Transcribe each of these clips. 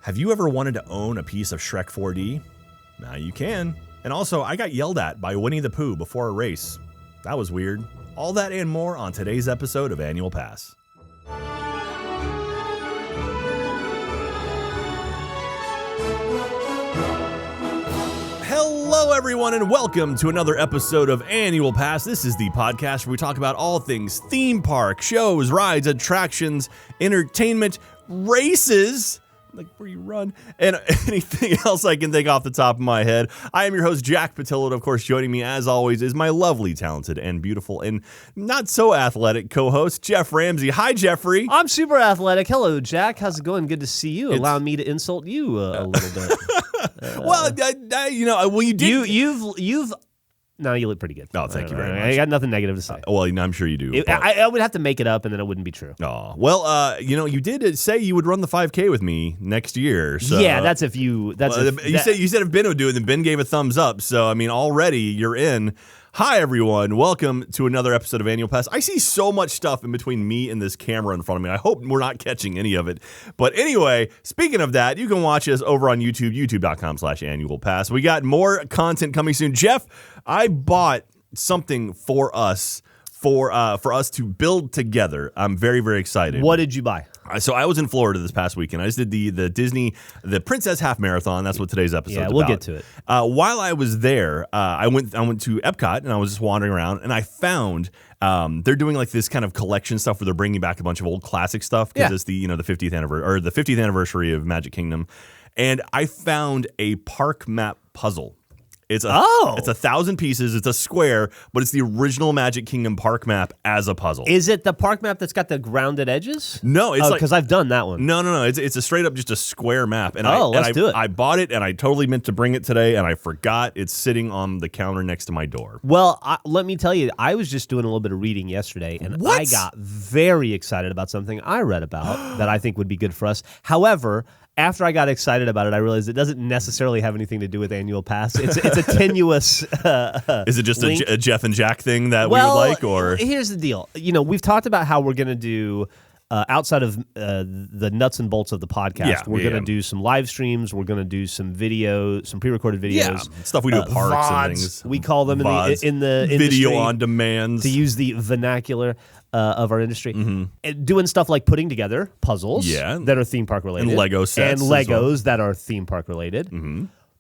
Have you ever wanted to own a piece of Shrek 4D? Now you can. And also, I got yelled at by Winnie the Pooh before a race. That was weird. All that and more on today's episode of Annual Pass. Hello, everyone, and welcome to another episode of Annual Pass. This is the podcast where we talk about all things theme park, shows, rides, attractions, entertainment, races, like where you run, and anything else I can think off the top of my head. I am your host, Jack Pattillo, and of course, joining me, as always, is my lovely, talented, and beautiful, and not so athletic co-host, Geoff Ramsey. Hi, Jeffrey. I'm super athletic. Hello, Jack. How's it going? Good to see you. Allow me to insult you a little bit. You did. You've. No, you look pretty good. Oh, thank you very much. I got nothing negative to say. I'm sure you do. I would have to make it up, and then it wouldn't be true. Oh, well, you did say you would run the 5K with me next year. So yeah, that's if you. You said if Ben would do it, then Ben gave a thumbs up. So I mean, already you're in. Hi, everyone. Welcome to another episode of Annual Pass. I see so much stuff in between me and this camera in front of me. I hope we're not catching any of it. But anyway, speaking of that, you can watch us over on YouTube, youtube.com/Annual Pass. We got more content coming soon. Jeff, I bought something for us to build together. I'm very, very excited. What did you buy? So I was in Florida this past weekend. I just did the Princess Half Marathon. That's what today's episode is about. Yeah, we'll get to it. While I was there, I went to Epcot, and I was just wandering around, and I found they're doing like this kind of collection stuff where they're bringing back a bunch of old classic stuff because it's the 50th anniversary of Magic Kingdom, and I found a park map puzzle. It's 1,000 pieces. It's a square, but it's the original Magic Kingdom park map as a puzzle. Is it the park map that's got the grounded edges? No, it's because I've done that one. No. It's a straight up just a square map. And let's do it. I bought it, and I totally meant to bring it today, and I forgot. It's sitting on the counter next to my door. Well, let me tell you, I was just doing a little bit of reading yesterday, and I got very excited about something I read about that I think would be good for us. However, after I got excited about it, I realized it doesn't necessarily have anything to do with Annual Pass. It's a tenuous Is it just a Jeff and Jack thing that we would like? Or here's the deal. We've talked about how we're going to do, outside of the nuts and bolts of the podcast, we're going to do some live streams. We're going to do some video, some pre-recorded videos. Stuff we do at parks VODs, and things. We call them in the video industry, on demand, to use the vernacular of our industry, and doing stuff like putting together puzzles that are theme park related, and Lego sets, and Legos that are theme park related.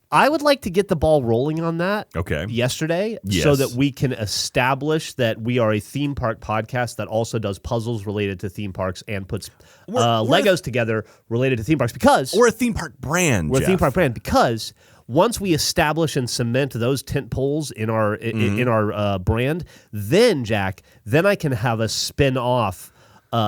I would like to get the ball rolling on that yesterday so that we can establish that we are a theme park podcast that also does puzzles related to theme parks and puts Legos together related to theme parks, because we're a theme park brand. We're a theme park brand because once we establish and cement those tent poles in our brand, then Jack, I can have a spin off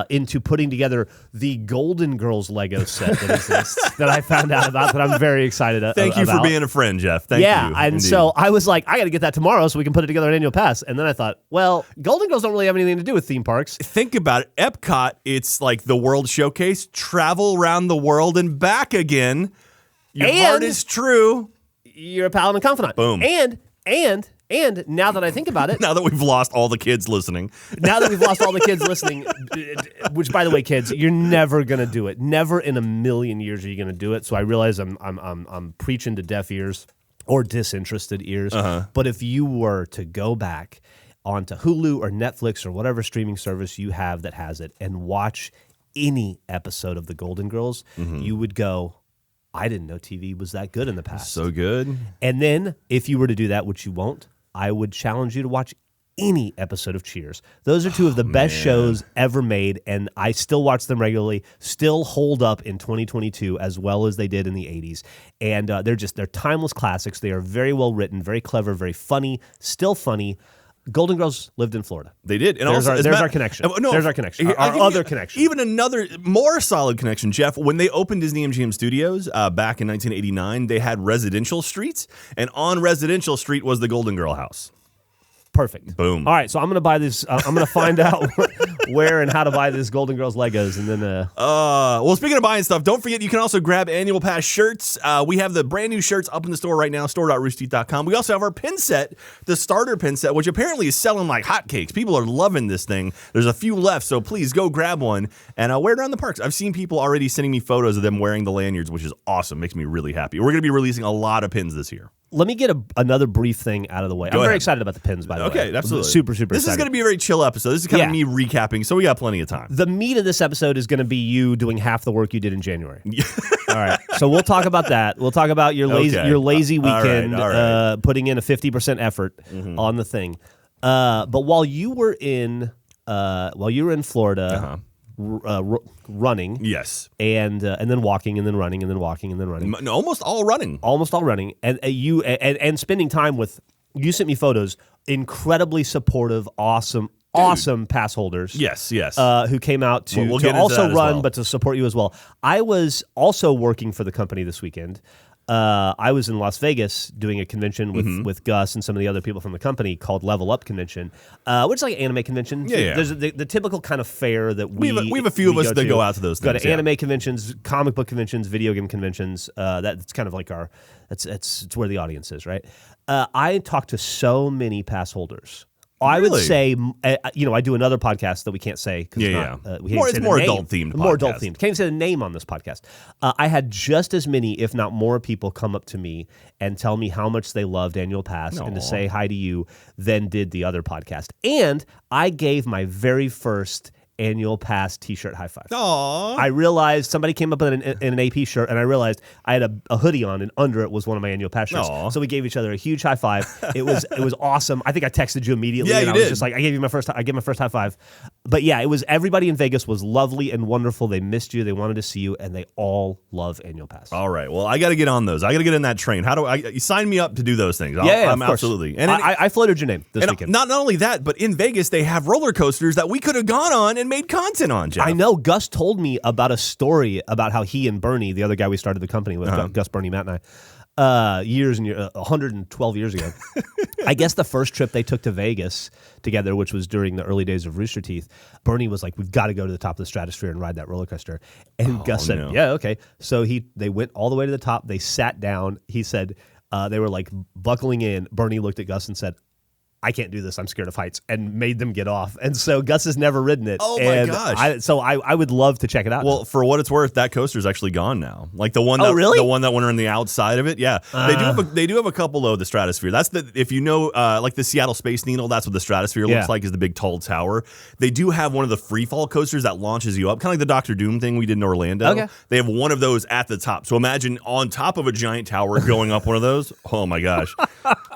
into putting together the Golden Girls Lego set that exists that I found out about, that I'm very excited about. Thank you for being a friend, Jeff. Thank you. Yeah, and so I was like, I got to get that tomorrow so we can put it together in Annual Pass. And then I thought, well, Golden Girls don't really have anything to do with theme parks. Think about it. Epcot, it's like the World Showcase. Travel around the world and back again. Your heart is true. You're a pal and a confidant. Boom. And now that I think about it, now that we've lost all the kids listening, which, by the way, kids, you're never gonna do it. Never in a million years are you gonna do it. So I realize I'm preaching to deaf ears or disinterested ears. But if you were to go back onto Hulu or Netflix or whatever streaming service you have that has it and watch any episode of the Golden Girls, you would go, I didn't know TV was that good in the past. So good. And then if you were to do that, which you won't, I would challenge you to watch any episode of Cheers. Those are two of the best shows ever made, and I still watch them regularly, still hold up in 2022 as well as they did in the 80s. And they're timeless classics. They are very well written, very clever, very funny, still funny. Golden Girls lived in Florida. They did. And there's our connection. There's our connection. Our other connection. Even another more solid connection, Jeff. When they opened Disney MGM Studios back in 1989, they had residential streets, and on Residential Street was the Golden Girl house. Perfect. Boom. All right, so I'm going to buy this. I'm going to find out where and how to buy this Golden Girls Legos, and then well, speaking of buying stuff, don't forget you can also grab Annual Pass shirts. We have the brand new shirts up in the store right now, store.roosterteeth.com. We also have our pin set, the starter pin set, which apparently is selling like hotcakes. People are loving this thing. There's a few left, so please go grab one and wear it around the parks. I've seen people already sending me photos of them wearing the lanyards, which is awesome. Makes me really happy. We're going to be releasing a lot of pins this year. let me get another brief thing out of the way. I'm very excited about the pins, by the way. Okay, absolutely. Super This excited. is going to be a very chill episode. This is kind of me recapping, so we got plenty of time. The meat of this episode is going to be you doing half the work you did in January. All right. So we'll talk about that. We'll talk about your lazy weekend, all right. Putting in a 50% effort on the thing. But while you were in Florida, running, yes, and then walking, and then running, and then walking, and then running, no, almost all running, and you and spending time with. You sent me photos, incredibly supportive, awesome pass holders. Yes. Who came out to also run, but to support you as well. I was also working for the company this weekend. I was in Las Vegas doing a convention with Gus and some of the other people from the company called Level Up Convention, which is like an anime convention. Yeah. There's the typical kind of fair that we have a few of us that go out to those things. Go to anime conventions, comic book conventions, video game conventions. That's kind of like it's where the audience is, right? I talked to so many pass holders. I would say, I do another podcast that we can't say. It's more adult themed. More adult themed. Can't even say the name on this podcast. I had just as many, if not more, people come up to me and tell me how much they loved Annual Pass and to say hi to you than did the other podcast. And I gave my very first Annual Pass t-shirt high five. Aww. I realized somebody came up in an AP shirt, and I realized I had a hoodie on, and under it was one of my Annual Pass shirts. Aww. So we gave each other a huge high five. It was awesome. I think I texted you immediately. Yeah, and you I was did. just like, I gave my first high five. But yeah, it was everybody in Vegas was lovely and wonderful. They missed you. They wanted to see you, and they all love Annual Pass. All right. Well, I got to get on those. I got to get in that train. How do you sign me up to do those things? I'm absolutely. And I floated your name this weekend. Not only that, but in Vegas they have roller coasters that we could have gone on and made content on. Jeff. I know. Gus told me about a story about how he and Bernie, the other guy we started the company with, Gus, Bernie, Matt, and I, years and 112 years ago. I guess the first trip they took to Vegas together, which was during the early days of Rooster Teeth, Bernie was like, "We've got to go to the top of the stratosphere and ride that roller coaster." And Gus said, "Yeah, okay." So they went all the way to the top. They sat down. He said they were like buckling in. Bernie looked at Gus and said, "I can't do this. I'm scared of heights," and made them get off. And so Gus has never ridden it. Oh my gosh! I would love to check it out. Well, for what it's worth, that coaster's actually gone now. Like the one that the one that went on the outside of it. Yeah, they do have a couple though. The Stratosphere. That's if you know like the Seattle Space Needle. That's what the Stratosphere looks like. Is the big tall tower. They do have one of the free fall coasters that launches you up, kind of like the Doctor Doom thing we did in Orlando. Okay. They have one of those at the top. So imagine on top of a giant tower going up one of those. Oh my gosh!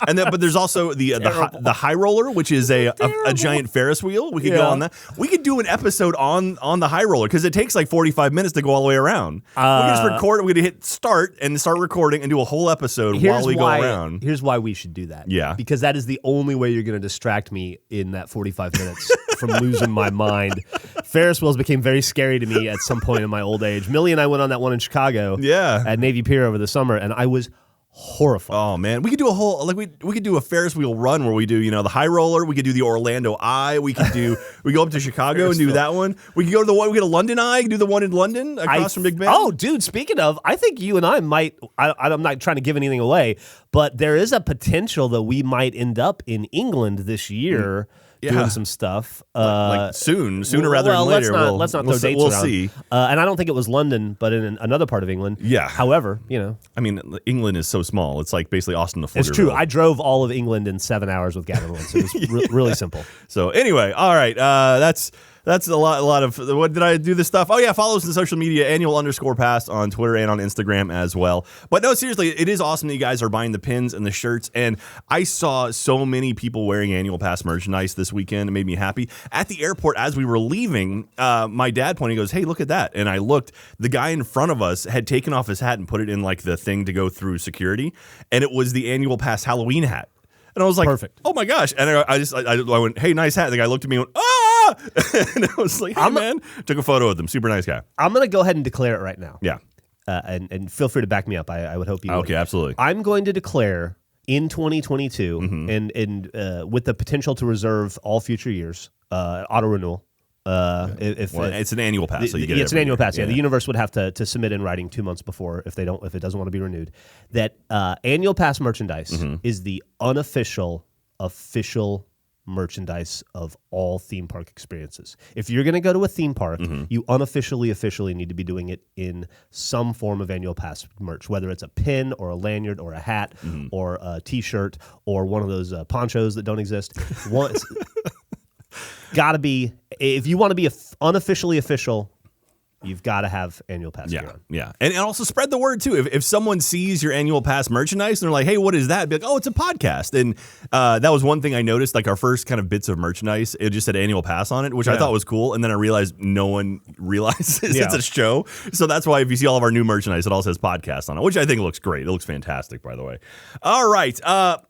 And then, but there's also the high roller, which is a giant Ferris wheel. We could go on that. We could do an episode on the high roller because it takes like 45 minutes to go all the way around. We can just record. We could hit start and start recording and do a whole episode while we go around. Here's why we should do that. Yeah. Because that is the only way you're going to distract me in that 45 minutes from losing my mind. Ferris wheels became very scary to me at some point in my old age. Millie and I went on that one in Chicago at Navy Pier over the summer, and I was horrified. Oh man, we could do a whole we could do a Ferris wheel run where we do the high roller. We could do the Orlando Eye. We go up to Chicago and do that one. We could go to the one. We get a London Eye. Do the one in London across from Big Ben. Oh, dude! Speaking of, I think you and I might. I'm not trying to give anything away, but there is a potential that we might end up in England this year. Doing some stuff like sooner rather than later. Let's not throw dates we'll around. See. And I don't think it was London, but in another part of England. Yeah. However, I mean, England is so small. It's like basically Austin to Pflugerville. It's true. I drove all of England in 7 hours with Gavin once. It was really simple. So anyway, all right. That's a lot of what did I do this stuff? Oh yeah, follow us on social media, annual_pass on Twitter and on Instagram as well. But no, seriously, it is awesome that you guys are buying the pins and the shirts. And I saw so many people wearing Annual Pass merchandise this weekend. It made me happy. At the airport, as we were leaving, my dad pointed, goes, "Hey, look at that!" And I looked. The guy in front of us had taken off his hat and put it in like the thing to go through security, and it was the Annual Pass Halloween hat. And I was like, perfect. Oh my gosh. And I went, "Hey, nice hat." And the guy looked at me and went, "Ah!" And I was like, "Hey, man." Took a photo with him. Super nice guy. I'm going to go ahead and declare it right now. Yeah. And feel free to back me up. I would hope you would. Okay, absolutely. I'm going to declare in 2022 and with the potential to reserve all future years, auto renewal, It's an annual pass, so you get it. It's an annual pass. Yeah, the universe would have to submit in writing 2 months before if it doesn't want to be renewed. That annual pass merchandise is the official merchandise of all theme park experiences. If you're going to go to a theme park, you officially need to be doing it in some form of annual pass merch, whether it's a pin or a lanyard or a hat or a T-shirt or one of those ponchos that don't exist. Got to be, if you want to be unofficially official, you've got to have annual pass gear on. Yeah. And also spread the word, too. If someone sees your annual pass merchandise and they're like, hey, what is that? Be like, oh, it's a podcast. And that was one thing I noticed, like our first kind of bits of merchandise, it just said annual pass on it, which I thought was cool. And then I realized no one realizes it's a show. So that's why if you see all of our new merchandise, it all says podcast on it, which I think looks great. It looks fantastic, by the way. All right.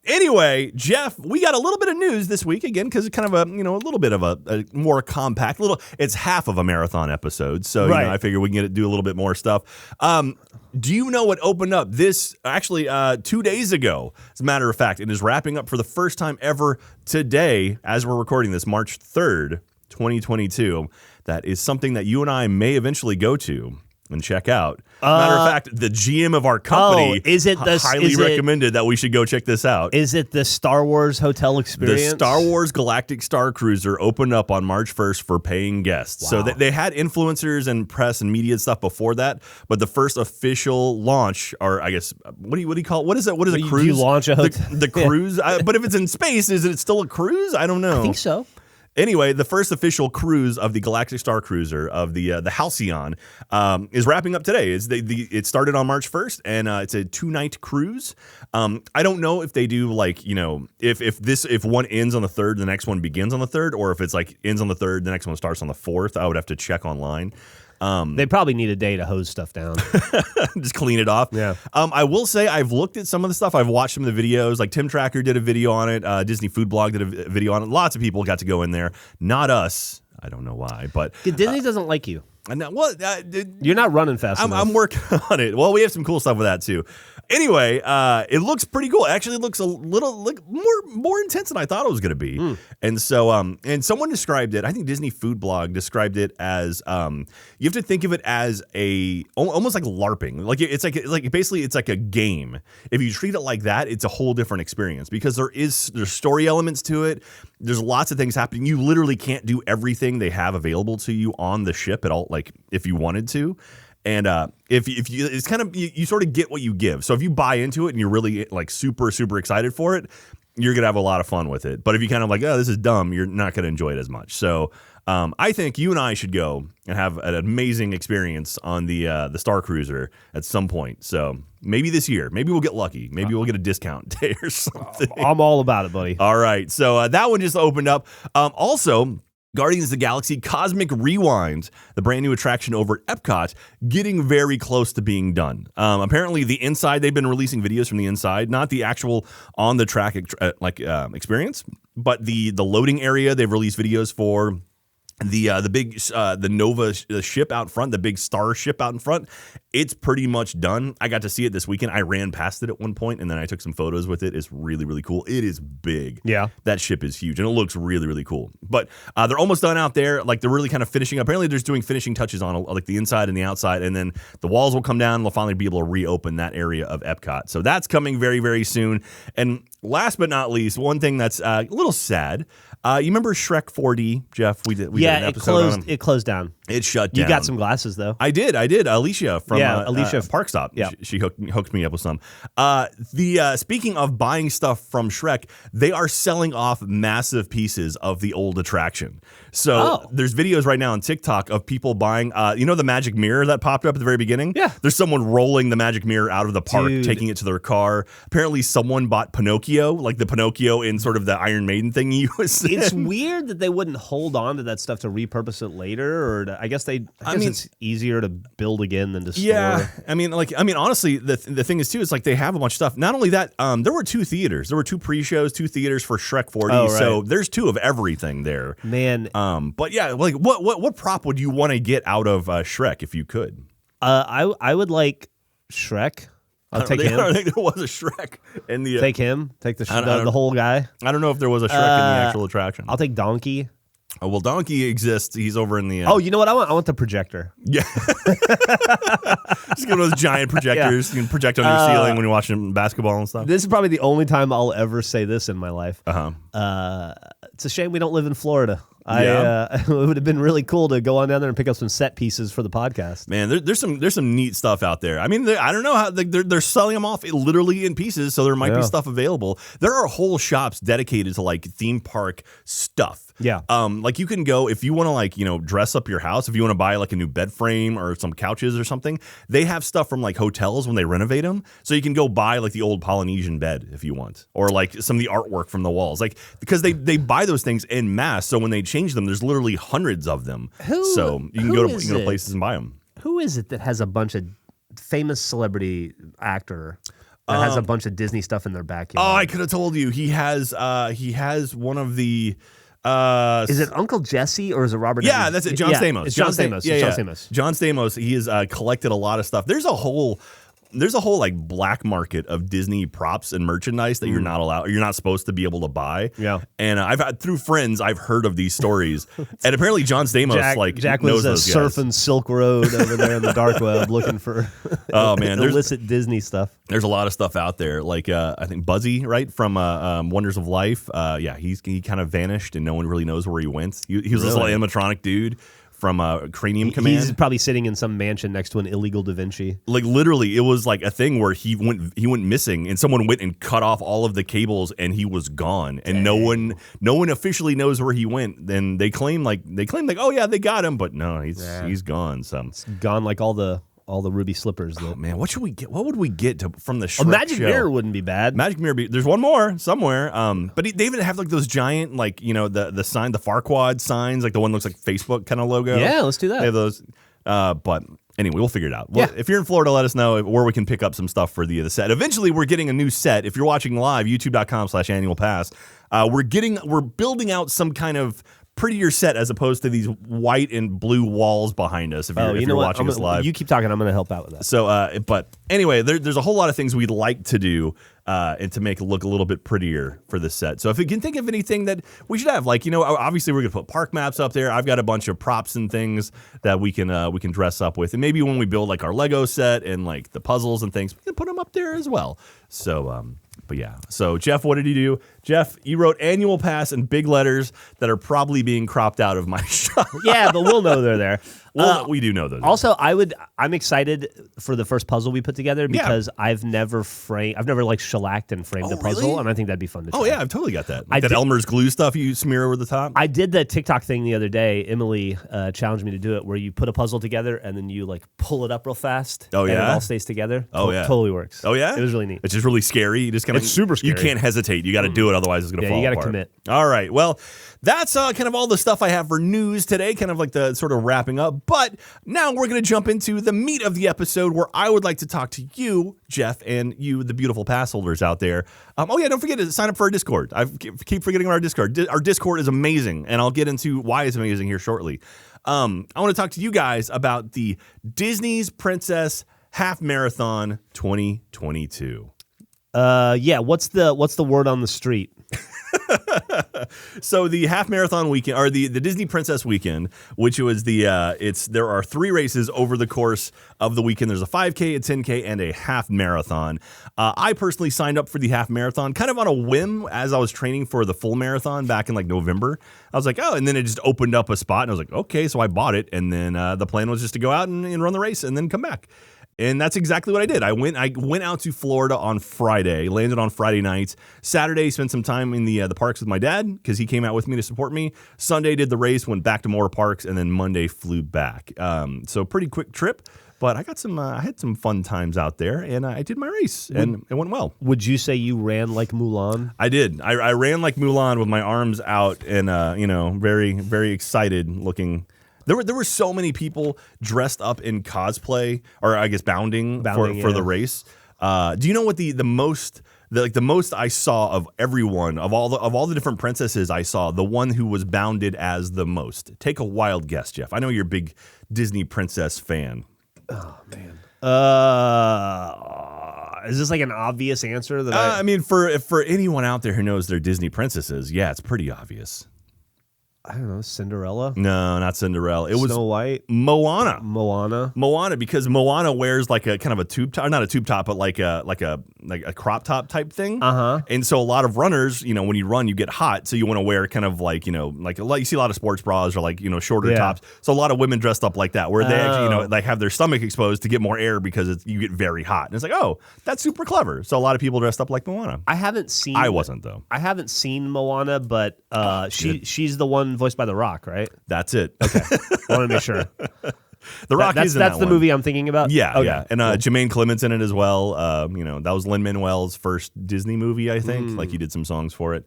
Anyway, Jeff, we got a little bit of news this week, again, because it's kind of a little bit of a more compact, it's half of a marathon episode. So, I figure we can do a little bit more stuff. Do you know what opened up this, actually, 2 days ago, as a matter of fact? It is wrapping up for the first time ever today, as we're recording this, March 3rd, 2022. That is something that you and I may eventually go to and check out. Matter of fact, the GM of our company highly recommended that we should go check this out. Is it the Star Wars hotel experience? The Star Wars Galactic Star Cruiser opened up on March 1st for paying guests. Wow. So they had influencers and press and media stuff before that, but the first official launch, or I guess, what do you call it? What is it? What is a cruise? You launch a hotel? The cruise? But if it's in space, is it still a cruise? I don't know. I think so. Anyway, the first official cruise of the Galactic Star Cruiser of the Halcyon is wrapping up today. It started on March 1st, and it's a 2-night cruise. I don't know if they do if one ends on the 3rd, the next one begins on the 3rd, or if it's like ends on the 3rd, the next one starts on the 4th. I would have to check online. They probably need a day to hose stuff down. Just clean it off. Yeah. I will say I've looked at some of the stuff. I've watched some of the videos. Like Tim Tracker did a video on it. Disney Food Blog did a video on it. Lots of people got to go in there. Not us. I don't know why, but Disney doesn't like you. You're not running fast enough. I'm working on it. Well, we have some cool stuff with that too. Anyway, it looks pretty cool. Actually, it looks a little more intense than I thought it was going to be. And so, and someone described it. I think Disney Food Blog described it as you have to think of it as almost like LARPing. Like it's like basically it's like a game. If you treat it like that, it's a whole different experience because there's story elements to it. There's lots of things happening. You literally can't do everything they have available to you on the ship at all. Like if you wanted to. And if you, it's kind of, you sort of get what you give. So if you buy into it and you're really like super excited for it, you're going to have a lot of fun with it. But if you kind of like, oh, this is dumb, you're not going to enjoy it as much. So I think you and I should go and have an amazing experience on the Star Cruiser at some point. So maybe this year, maybe we'll get lucky. Maybe we'll get a discount day or something. I'm all about it, buddy. All right. So that one just opened up. Also, Guardians of the Galaxy Cosmic Rewind, the brand new attraction over at Epcot, getting very close to being done. Apparently, the inside, they've been releasing videos from the inside, not the actual on-the-track experience, but the loading area they've released videos for. The big the Nova ship out front, the big star ship out in front, it's pretty much done. I got to see it this weekend. I ran past it at one point, and then I took some photos with it. It's really, really cool. It is big. Yeah. That ship is huge, and it looks really, really cool. But they're almost done out there. Like, they're really kind of finishing. Apparently, they're just doing finishing touches on, like, the inside and the outside, and then the walls will come down, and they'll finally be able to reopen that area of Epcot. So that's coming very, very soon. And last but not least, one thing that's a little sad. You remember Shrek 4D, Jeff? We did an episode on him. It closed down. It shut down. You got some glasses, though. I did. Alicia from Park Stop. Yeah. She hooked me up with some. Speaking of buying stuff from Shrek, they are selling off massive pieces of the old attraction. So there's videos right now on TikTok of people buying, the magic mirror that popped up at the very beginning? Yeah. There's someone rolling the magic mirror out of the park, taking it to their car. Apparently someone bought Pinocchio, like the Pinocchio in sort of the Iron Maiden thing he was in. It's weird that they wouldn't hold on to that stuff to repurpose it later, or I guess it's easier to build again than to store. Yeah, honestly, the thing is too, it's like they have a bunch of stuff. Not only that, there were 2 theaters. There were 2 pre-shows, 2 theaters for Shrek 4D. Oh, right. So there's 2 of everything there. Man. But yeah, like what prop would you want to get out of Shrek if you could? I would like Shrek. I'll take him. I don't think there was a Shrek in the. Take him. Take the whole guy. I don't know if there was a Shrek in the actual attraction. I'll take Donkey. Oh, well, Donkey exists. He's over in the. Oh, you know what I want? I want the projector. Yeah. Just get those giant projectors. You can project on your ceiling when you're watching basketball and stuff. This is probably the only time I'll ever say this in my life. It's a shame we don't live in Florida. It would have been really cool to go on down there and pick up some set pieces for the podcast. Man, there's some neat stuff out there. I mean, I don't know how they're selling them off literally in pieces, so there might be stuff available. There are whole shops dedicated to like theme park stuff. Yeah. Like you can go if you want to like, dress up your house, if you want to buy like a new bed frame or some couches or something, they have stuff from like hotels when they renovate them. So you can go buy like the old Polynesian bed if you want, or like some of the artwork from the walls, like because they buy those things en masse. So when they change them, there's literally hundreds of them. So you can go to places and buy them. Who is it that has a bunch of famous celebrity actor that has a bunch of Disney stuff in their backyard? Oh, I could have told you. He has one of the. Is it Uncle Jesse or is it Robert? Yeah, that's it. John Stamos. It's John Stamos. Yeah, John Stamos. John Stamos. He has collected a lot of stuff. There's a whole like black market of Disney props and merchandise that you're not supposed to be able to buy. Yeah. And I've had through friends, I've heard of these stories. And apparently John Stamos Jack knows was those guys. Surfing Silk Road over there in the dark web looking for illicit Disney stuff. There's a lot of stuff out there. Like I think Buzzy, right, from Wonders of Life. He kind of vanished and no one really knows where he went. He was this little animatronic dude from Cranium Command. He's probably sitting in some mansion next to an illegal Da Vinci. Like literally, it was like a thing where he went missing, and someone went and cut off all of the cables, and he was gone, and no one officially knows where he went. Then they claim like oh yeah, they got him, but no, he's gone. So it's gone like all the ruby slippers. Oh man, what should we get? What would we get from the Shrek a magic show? Mirror wouldn't be bad. Magic Mirror. There's one more somewhere. But they even have like those giant, like the sign, the Farquaad signs, like the one that looks like Facebook kind of logo. Yeah, let's do that. They have those. But anyway, we'll figure it out. Well, if you're in Florida, let us know where we can pick up some stuff for the set. Eventually, we're getting a new set. If you're watching live, youtube.com/annualpass. We're building out some kind of prettier set as opposed to these white and blue walls behind us. If you're watching us live, you keep talking. I'm going to help out with that. So, but anyway, there's a whole lot of things we'd like to do and to make it look a little bit prettier for this set. So if you can think of anything that we should have, like obviously we're gonna put park maps up there. I've got a bunch of props and things that we can dress up with, and maybe when we build like our Lego set and like the puzzles and things, we can put them up there as well. So, but yeah. So Jeff, what did you do? Jeff, you wrote annual pass in big letters that are probably being cropped out of my shot. Yeah, but we'll know they're there. Well, we do know those. Also, I'm excited for the first puzzle we put together because I've never like shellacked and framed a puzzle, really? And I think that'd be fun to try. Oh yeah, I've totally got that. Like that Elmer's glue stuff you smear over the top. I did the TikTok thing the other day. Emily challenged me to do it, where you put a puzzle together and then you like pull it up real fast. Oh yeah, and it all stays together. Totally works. Oh yeah, it was really neat. It's just really scary. You just kind of it's super scary. You can't hesitate. You got to do it, otherwise it's gonna fall apart. You got to commit. All right, well. That's kind of all the stuff I have for news today, kind of like the sort of wrapping up. But now we're going to jump into the meat of the episode where I would like to talk to you, Jeff, and you, the beautiful pass holders out there. Don't forget to sign up for our Discord. I keep forgetting our Discord. Our Discord is amazing, and I'll get into why it's amazing here shortly. I want to talk to you guys about the Disney's Princess Half Marathon 2022. What's the word on the street? So the half marathon weekend, or the Disney Princess weekend, which was there are 3 races over the course of the weekend. There's a 5K, a 10K, and a half marathon. I personally signed up for the half marathon kind of on a whim as I was training for the full marathon back in like November. I was like, and then it just opened up a spot, and I was like, okay, so I bought it, and then the plan was just to go out and run the race and then come back. And that's exactly what I did. I went out to Florida on Friday, landed on Friday night. Saturday, spent some time in the parks with my dad because he came out with me to support me. Sunday, did the race, went back to more parks, and then Monday flew back. So pretty quick trip, but I got I had some fun times out there, and I did my race, and it went well. Would you say you ran like Mulan? I did. I ran like Mulan with my arms out and very, very excited looking. There were so many people dressed up in cosplay, or I guess bounding for the race. Do you know what the most I saw of everyone of all the different princesses I saw? The one who was bounded as the most. Take a wild guess, Jeff. I know you're a big Disney princess fan. Oh man. Is this like an obvious answer that I mean, for anyone out there who knows their Disney princesses, yeah, it's pretty obvious. I don't know, Cinderella? No, not Cinderella. It was Snow White? Moana. Moana, because Moana wears like a kind of a tube top, not a tube top, but like a crop top type thing. And so a lot of runners, when you run, you get hot, so you want to wear kind of like you see a lot of sports bras or like shorter tops. So a lot of women dressed up like that, where they actually like have their stomach exposed to get more air because you get very hot. And it's like, oh, that's super clever. So a lot of people dressed up like Moana. I wasn't though. I haven't seen Moana, but she's the one voiced by The Rock, right? That's it. Okay, I want to make sure. The Rock is in that's that the one. movie I'm thinking about. Yeah, okay. yeah, and Jermaine Clement's in it as well. That was Lin-Manuel's first Disney movie, I think. Like he did some songs for it.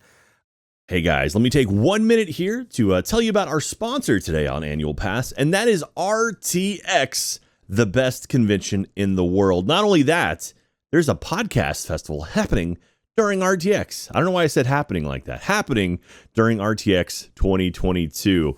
Hey guys, let me take 1 minute here to tell you about our sponsor today on Annual Pass, and that is RTX, the best convention in the world. Not only that, there's a podcast festival happening during RTX. I don't know why I said happening like that. Happening during RTX 2022.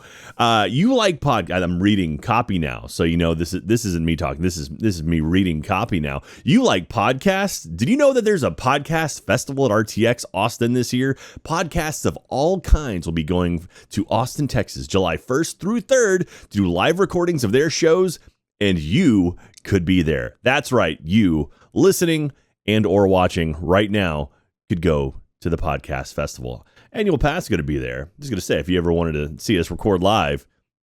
You like podcast? I'm reading copy now, so this isn't me talking. This is me reading copy now. You like podcasts? Did you know that there's a podcast festival at RTX Austin this year? Podcasts of all kinds will be going to Austin, Texas, July 1st through 3rd to do live recordings of their shows, and you could be there. That's right, you listening and or watching right now could go to the podcast festival. Annual Pass is going to be there. I'm just going to say, if you ever wanted to see us record live,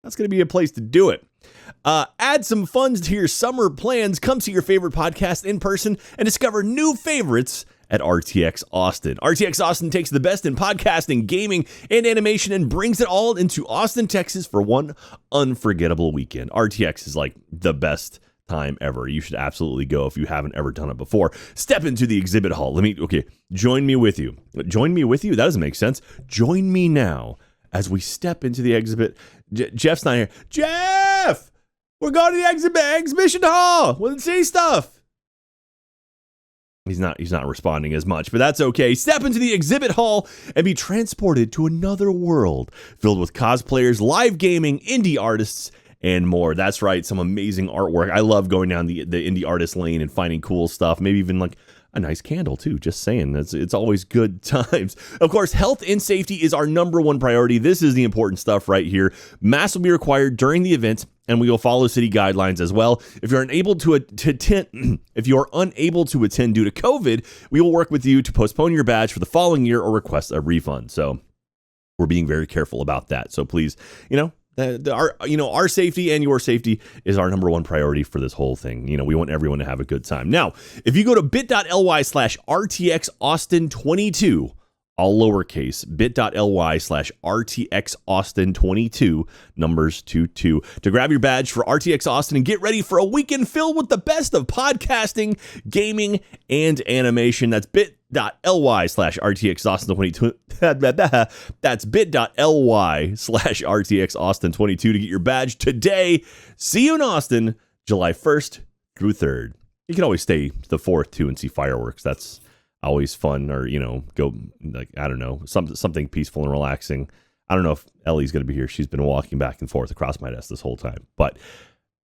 that's going to be a place to do it. Add some funds to your summer plans. Come see your favorite podcast in person and discover new favorites at RTX Austin. RTX Austin takes the best in podcasting, gaming, and animation and brings it all into Austin, Texas for one unforgettable weekend. RTX is like the best time ever. You should absolutely go if you haven't ever done it before. Step into the exhibit hall. Join me with you. Join me with you? That doesn't make sense. Join me now as we step into the exhibit. Jeff's not here. Jeff! We're going to the exhibition hall. We'll see stuff. He's not responding as much, but that's okay. Step into the exhibit hall and be transported to another world filled with cosplayers, live gaming, indie artists, and more. That's right, some amazing artwork. I love going down the indie artist lane and finding cool stuff. Maybe even like a nice candle too. Just saying, it's always good times. Of course, health and safety is our number one priority. This is the important stuff right here. Masks will be required during the event, and we will follow city guidelines as well. If you're unable to attend, if you are unable to attend due to COVID, we will work with you to postpone your badge for the following year or request a refund. So we're being very careful about that. So please, our safety and your safety is our number one priority for this whole thing. We want everyone to have a good time. Now, if you go to bit.ly/RTX Austin 22, all lowercase, bit.ly/RTX Austin 22, numbers 22, to grab your badge for RTX Austin and get ready for a weekend filled with the best of podcasting, gaming, and animation. That's bit.ly/RTX Austin 22. That's bit.ly/RTX Austin 22 to get your badge today. See you in Austin, July 1st through 3rd. You can always stay to the 4th too and see fireworks. That's always fun, or go something peaceful and relaxing. I don't know if Ellie's going to be here. She's been walking back and forth across my desk this whole time. But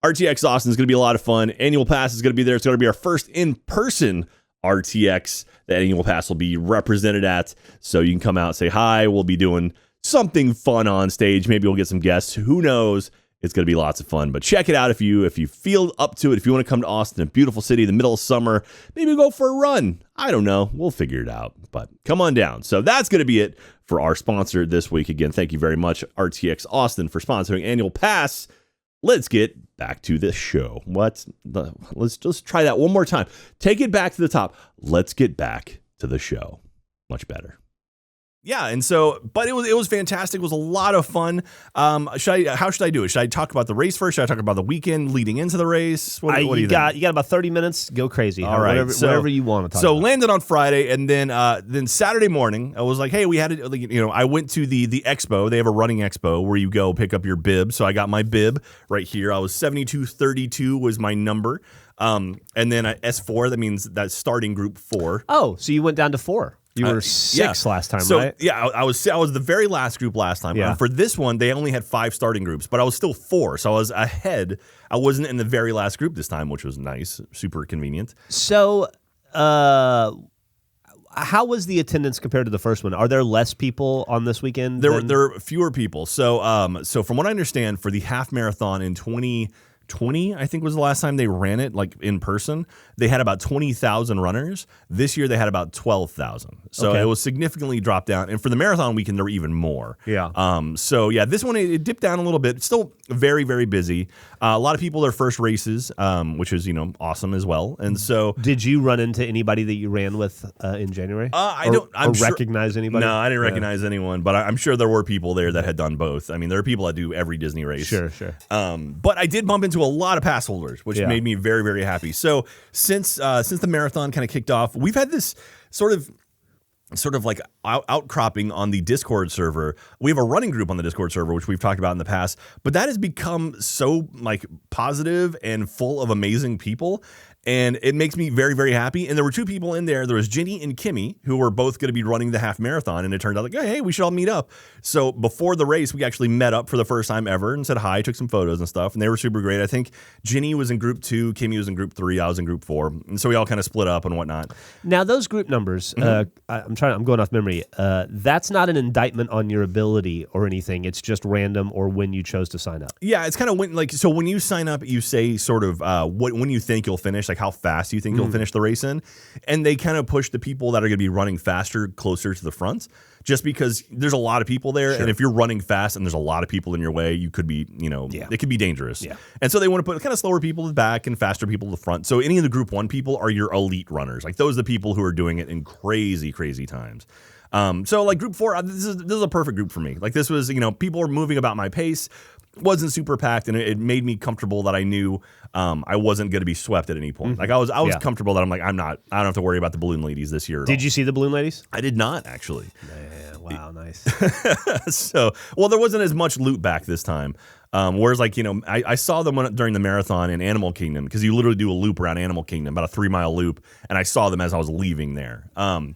RTX Austin is going to be a lot of fun. Annual Pass is going to be there. It's going to be our first in-person RTX that Annual Pass will be represented at. So you can come out and say hi. We'll be doing something fun on stage. Maybe we'll get some guests. Who knows? It's going to be lots of fun. But check it out if you feel up to it. If you want to come to Austin, a beautiful city in the middle of summer, maybe go for a run. I don't know. We'll figure it out. But come on down. So that's going to be it for our sponsor this week. Again, thank you very much, RTX Austin, for sponsoring Annual Pass. Let's get back to this show. Let's just try that one more time. Take it back to the top. Let's get back to the show. Much better. Yeah, and so, but it was fantastic. It was a lot of fun. How should I do it? Should I talk about the race first? Should I talk about the weekend leading into the race? What do you think? You got about 30 minutes. Go crazy. All right, whatever you want to talk about. So landed on Friday, and then Saturday morning, I was like, hey, we had it. I went to the expo. They have a running expo where you go pick up your bib. So I got my bib right here. I was 7232 was my number. And then S4. That means that's starting group 4. Oh, so you went down to 4. You were 6 last time, right? Yeah, I was the very last group last time. Yeah. For this one, they only had 5 starting groups, but I was still 4, so I was ahead. I wasn't in the very last group this time, which was nice, super convenient. So, how was the attendance compared to the first one? Are there less people on this weekend? There are fewer people. So from what I understand, for the half marathon in 2020, I think was the last time they ran it like in person. They had about 20,000 runners. This year they had about 12,000. So it was significantly dropped down. And for the marathon weekend, there were even more. Yeah. So yeah, this one it dipped down a little bit. It's still very, very busy. A lot of people their first races, which is awesome as well. And so, did you run into anybody that you ran with in January? I'm sure, recognize anybody? No, I didn't recognize anyone, but I'm sure there were people there that had done both. I mean, there are people that do every Disney race. Sure. But I did bump into a lot of pass holders, which made me very, very happy. So since the marathon kind of kicked off, we've had this sort of like outcropping on the Discord server. We have a running group on the Discord server, which we've talked about in the past, but that has become so like positive and full of amazing people. And it makes me very, very happy. And there were two people in there. There was Ginny and Kimmy, who were both going to be running the half marathon. And it turned out like, hey, we should all meet up. So before the race, we actually met up for the first time ever and said hi, took some photos and stuff. And they were super great. I think Ginny was in group 2, Kimmy was in group 3, I was in group 4. And so we all kind of split up and whatnot. Now, those group numbers, I'm going off memory. That's not an indictment on your ability or anything. It's just random or when you chose to sign up. Yeah, it's kind of when you sign up, you say sort of when you think you'll finish, like how fast you think you'll finish the race in. And they kind of push the people that are going to be running faster closer to the front, just because there's a lot of people there. Sure. And if you're running fast and there's a lot of people in your way, you could be, it could be dangerous. Yeah. And so they want to put kind of slower people to the back and faster people to the front. So any of the group 1 people are your elite runners. Like those are the people who are doing it in crazy, crazy times. So like group 4, this is a perfect group for me. Like this was, people were moving about my pace. Wasn't super packed, and it made me comfortable that I knew I wasn't going to be swept at any point. Like I was comfortable that I'm like, I don't have to worry about the balloon ladies this year. Did you see the balloon ladies? I did not actually. Man, wow, nice. So, there wasn't as much loot back this time. Whereas I saw them during the marathon in Animal Kingdom, because you literally do a loop around Animal Kingdom, about a 3-mile loop, and I saw them as I was leaving there. So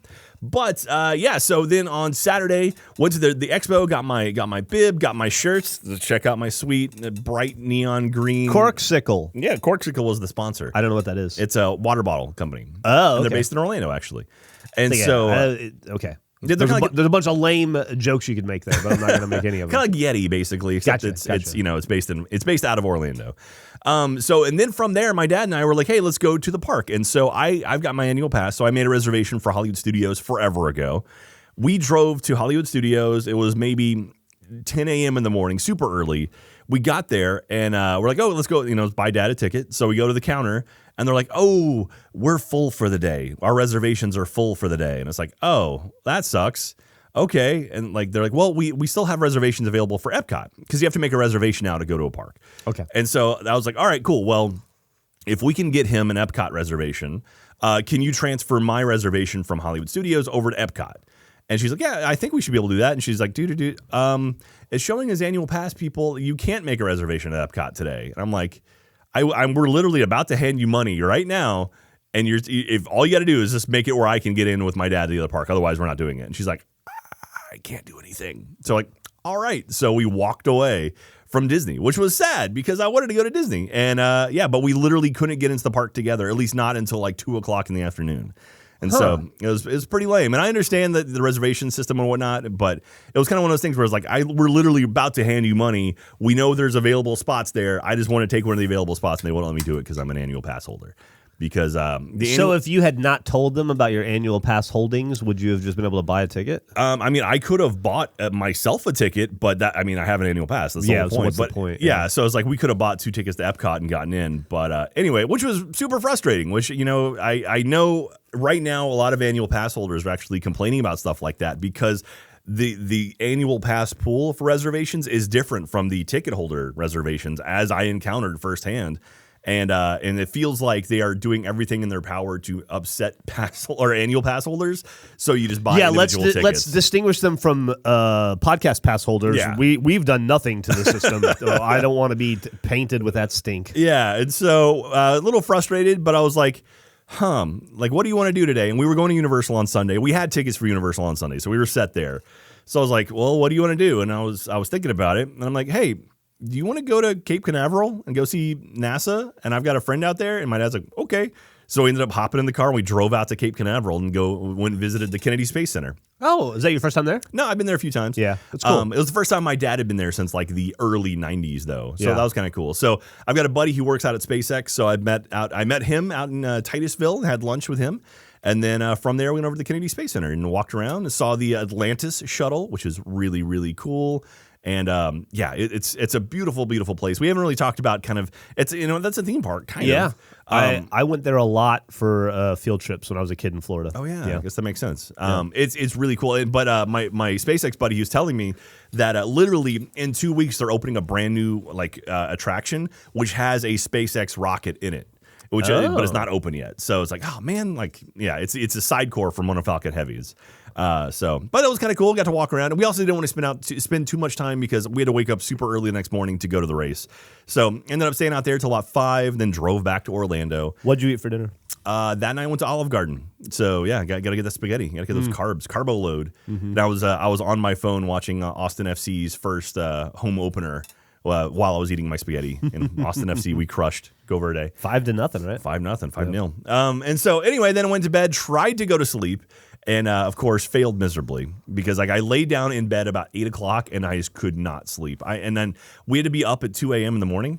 then on Saturday, went to the expo, got my bib, got my shirts. Check out my sweet bright neon green Corksicle. Yeah, Corksicle was the sponsor. I don't know what that is. It's a water bottle company. Oh, okay. And they're based in Orlando, actually. And okay. There's a bunch of lame jokes you could make there, but I'm not going to make any of them. Kind of like Yeti, basically, except gotcha. it's based out of Orlando. And then from there, my dad and I were like, hey, let's go to the park. And so I've got my annual pass, so I made a reservation for Hollywood Studios forever ago. We drove to Hollywood Studios. It was maybe 10 a.m. in the morning, super early. We got there, and we're like, oh, let's go, buy dad a ticket. So we go to the counter, and they're like, oh, we're full for the day. Our reservations are full for the day. And it's like, oh, that sucks. Okay. And they're like, well, we still have reservations available for Epcot, because you have to make a reservation now to go to a park. Okay. And so I was like, all right, cool. Well, if we can get him an Epcot reservation, can you transfer my reservation from Hollywood Studios over to Epcot? And she's like, yeah, I think we should be able to do that. And she's like, dude, it's showing as annual pass people, you can't make a reservation at Epcot today. And I'm like, we're literally about to hand you money right now, and if all you got to do is just make it where I can get in with my dad to the other park. Otherwise, we're not doing it. And she's like, I can't do anything. So like, all right. So we walked away from Disney, which was sad because I wanted to go to Disney. And but we literally couldn't get into the park together, at least not until like 2:00 in the afternoon. And so it was pretty lame. And I understand that the reservation system and whatnot, but it was kind of one of those things where it's like, we're literally about to hand you money. We know there's available spots there. I just want to take one of the available spots, and they won't let me do it because I'm an annual pass holder. Because so if you had not told them about your annual pass holdings, would you have just been able to buy a ticket? I could have bought myself a ticket, but I have an annual pass. That's the whole point. What's the point? Yeah, so it's like we could have bought 2 tickets to Epcot and gotten in. But anyway, which was super frustrating, which, I know right now a lot of annual pass holders are actually complaining about stuff like that, because the annual pass pool for reservations is different from the ticket holder reservations, as I encountered firsthand. And it feels like they are doing everything in their power to upset annual pass holders. So you just buy individual tickets. Let's distinguish them from podcast pass holders. Yeah. We've done nothing to the system. So I don't want to be painted with that stink. Yeah, and so a little frustrated, but I was like, what do you want to do today? And we were going to Universal on Sunday. We had tickets for Universal on Sunday, so we were set there. So I was like, well, what do you want to do? And I was thinking about it, and I'm like, hey, do you want to go to Cape Canaveral and go see NASA? And I've got a friend out there. And my dad's like, okay. So we ended up hopping in the car and we drove out to Cape Canaveral and went and visited the Kennedy Space Center. Oh, is that your first time there? No, I've been there a few times. Yeah, that's cool. It was the first time my dad had been there since like the early 90s, though. So Yeah. that was kind of cool. So I've got a buddy who works out at SpaceX. So I met him out in Titusville and had lunch with him. And then from there, we went over to the Kennedy Space Center and walked around and saw the Atlantis shuttle, which is really, really cool. And it's a beautiful, beautiful place. We haven't really talked about that's a theme park, kind of. I went there a lot for field trips when I was a kid in Florida. Oh yeah, I guess that makes sense. It's really cool. But my SpaceX buddy, he was telling me that literally in 2 weeks they're opening a brand new attraction which has a SpaceX rocket in it. But it's not open yet. So it's like, oh man, it's a side core from one of Falcon Heavy's. But it was kind of cool. Got to walk around, and we also didn't want to spend too much time because we had to wake up super early the next morning to go to the race. So ended up staying out there till about 5, then drove back to Orlando. What'd you eat for dinner? That night I went to Olive Garden. So yeah, got to get that spaghetti. Got to get those carbs, carbo load. And I was on my phone watching Austin FC's first home opener. While I was eating my spaghetti in Austin FC, we crushed Go Verde. 5-0, right? 5-0, 5-0. And so anyway, then I went to bed, tried to go to sleep, and of course failed miserably because I laid down in bed about 8 o'clock and I just could not sleep. And then we had to be up at 2 a.m. in the morning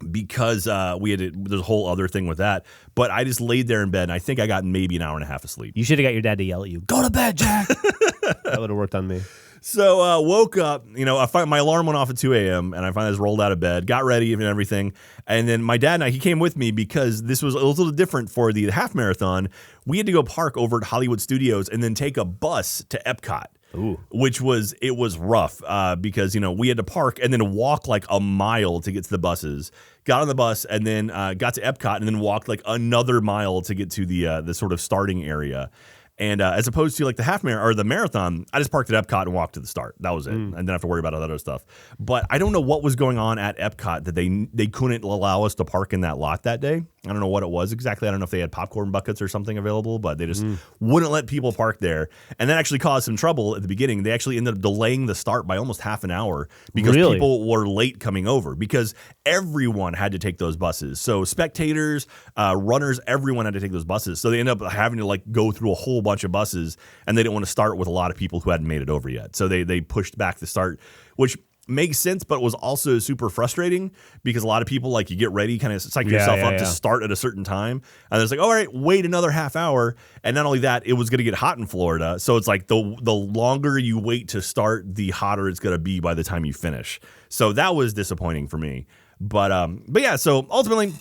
because there's a whole other thing with that. But I just laid there in bed and I think I got maybe an hour and a half of sleep. You should have got your dad to yell at you. Go to bed, Jack. That would have worked on me. So woke up, my alarm went off at 2 a.m. and I finally just rolled out of bed, got ready and everything. And then my dad and he came with me because this was a little different for the half marathon. We had to go park over at Hollywood Studios and then take a bus to Epcot. Ooh. Which was rough because, we had to park and then walk like a mile to get to the buses. Got on the bus and then got to Epcot and then walked like another mile to get to the sort of starting area. And as opposed to like the half marathon or the marathon, I just parked at Epcot and walked to the start. That was it. And didn't have to worry about all that other stuff. But I don't know what was going on at Epcot that they couldn't allow us to park in that lot that day. I don't know what it was exactly. I don't know if they had popcorn buckets or something available, but they just wouldn't let people park there. And that actually caused some trouble at the beginning. They actually ended up delaying the start by almost half an hour because people were late coming over because everyone had to take those buses. So spectators, runners, everyone had to take those buses. So they ended up having to go through a whole bunch of buses, and they didn't want to start with a lot of people who hadn't made it over yet. So they pushed back the start, which makes sense, but was also super frustrating because a lot of people you get ready, kind of psych yourself up to start at a certain time, and it's like, all right, wait another half hour. And not only that, it was going to get hot in Florida, so it's like the longer you wait to start, the hotter it's going to be by the time you finish. So that was disappointing for me. But yeah, so ultimately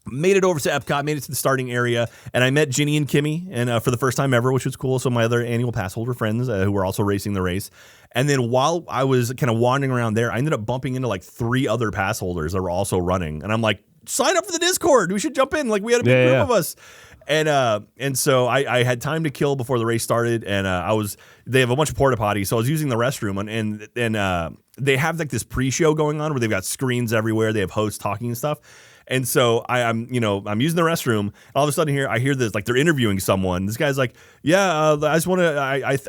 made it over to Epcot, made it to the starting area, and I met Ginny and Kimmy and for the first time ever, which was cool. So my other annual pass holder friends who were also racing the race. And then while I was kind of wandering around there, I ended up bumping into 3 other pass holders that were also running. And I'm like, sign up for the Discord. We should jump in. We had a big group of us. And so I had time to kill before the race started, and they have a bunch of porta potties, so I was using the restroom, and they have this pre-show going on where they've got screens everywhere, they have hosts talking and stuff. And so I'm using the restroom, and all of a sudden I hear this, they're interviewing someone. This guy's like, yeah, I just want to,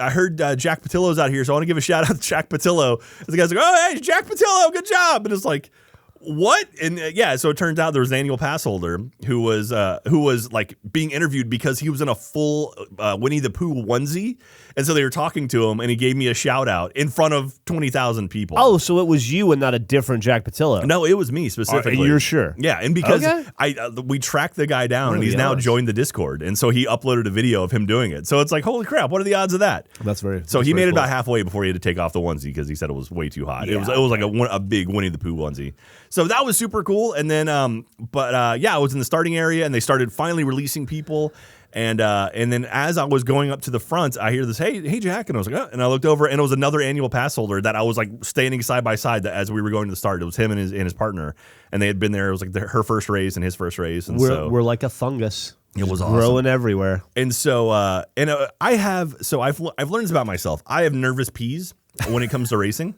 I heard Jack Pattillo's out here, so I want to give a shout out to Jack Pattillo. And the guy's like, oh, hey, Jack Pattillo, good job. And it's like, what? And so it turns out there was an annual pass holder who was being interviewed because he was in a full Winnie the Pooh onesie, and so they were talking to him, and he gave me a shout out in front of 20,000 people. Oh, so it was you and not a different Jack Pattillo? No, it was me specifically. You're sure? Yeah, and because we tracked the guy down, and he's now joined the Discord, and so he uploaded a video of him doing it. So it's like, holy crap, what are the odds of that? So he made it about halfway before he had to take off the onesie because he said it was way too hot. Yeah, it was like a big Winnie the Pooh onesie. So that was super cool. And then, I was in the starting area, and they started finally releasing people. And then as I was going up to the front, I hear this, hey, Jack. And I was like, oh. And I looked over, and it was another annual pass holder that I was standing side by side as we were going to the start. It was him and his partner, and they had been there. It was her first race and his first race. And we're like a fungus. It was awesome. Growing everywhere. And so, I've learned about myself. I have nervous peas when it comes to racing.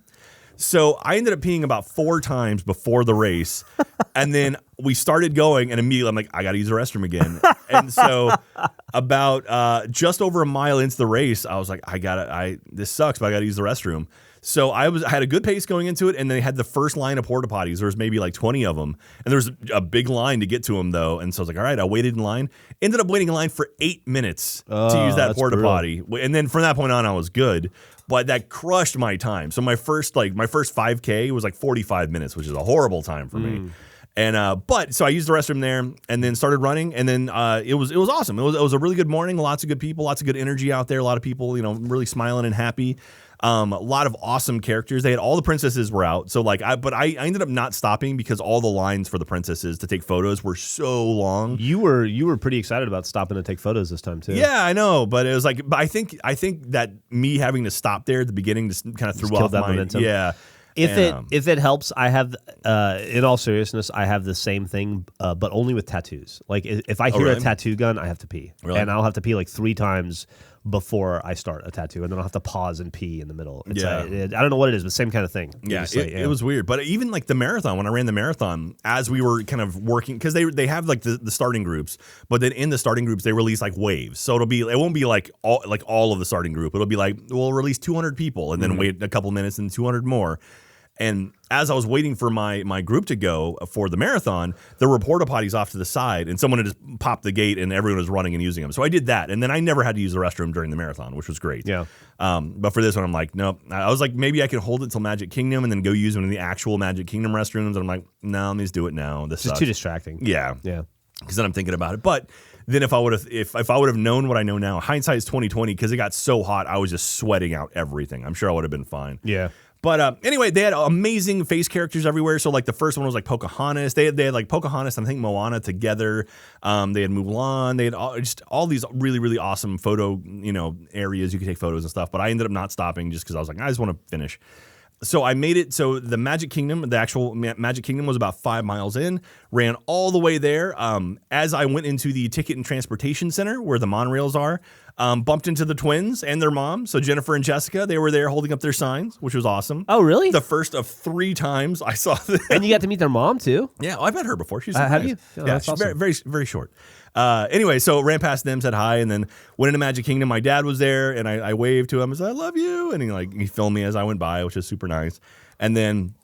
So I ended up peeing about 4 times before the race, and then we started going, and immediately I'm like, I got to use the restroom again. And so about just over a mile into the race, I was like, this sucks, but I got to use the restroom. So I had a good pace going into it, and they had the first line of porta potties. There was maybe like 20 of them, and there was a big line to get to them though. And so I was like, all right, I waited in line. Ended up waiting in line for 8 minutes to use that porta potty, and then from that point on, I was good. But that crushed my time. So my first 5K was like 45 minutes, which is a horrible time for me. And but so I used the restroom there and then started running, and then it was awesome. It was a really good morning, lots of good people, lots of good energy out there, a lot of people, really smiling and happy. A lot of awesome characters. They had all the princesses were out. So but I ended up not stopping because all the lines for the princesses to take photos were so long. You were pretty excited about stopping to take photos this time too. Yeah, I know, but it was like, but I think that me having to stop there at the beginning just kind of threw off my momentum. Yeah. If it helps, I have, in all seriousness, I have the same thing, but only with tattoos. Like if I hear a tattoo gun, I have to pee, and I'll have to pee like 3 times before I start a tattoo, and then I'll have to pause and pee in the middle. I don't know what it is, but same kind of thing. Yeah, it was weird. But even like the marathon, when I ran the marathon, as we were kind of working, because they have like the starting groups, but then in the starting groups they release like waves, so it won't be like all of the starting group. It'll be like we'll release 200 people, and then wait a couple minutes and 200 more. And as I was waiting for my group to go for the marathon, there were porta potties off to the side, and someone had just popped the gate, and everyone was running and using them. So I did that, and then I never had to use the restroom during the marathon, which was great. Yeah. But for this one, I'm like, nope. I was like, maybe I can hold it till Magic Kingdom and then go use them in the actual Magic Kingdom restrooms. And I'm like, no, let me just do it now. This is too distracting. Yeah. Yeah. Because then I'm thinking about it. But then if I would have known what I know now, hindsight is 20/20, because it got so hot, I was just sweating out everything. I'm sure I would have been fine. Yeah. But anyway, they had amazing face characters everywhere. So like the first one was like Pocahontas. They had like Pocahontas and I think Moana together. They had Mulan. They had all these really, really awesome photo areas you could take photos and stuff. But I ended up not stopping just because I was like, I just want to finish. So I made it. So the Magic Kingdom, the actual Magic Kingdom, was about 5 miles in. Ran all the way there. As I went into the Ticket and Transportation Center where the monorails are, bumped into the twins and their mom. So Jennifer and Jessica, they were there holding up their signs, which was awesome. Oh, really? The first of 3 times I saw them. And you got to meet their mom too? Yeah, I've met her before. She's have you? Oh, yeah, that's she's awesome. very, very short. Anyway, so ran past them, said hi, and then went into Magic Kingdom. My dad was there, and I waved to him and said, I love you. And he filmed me as I went by, which was super nice. And then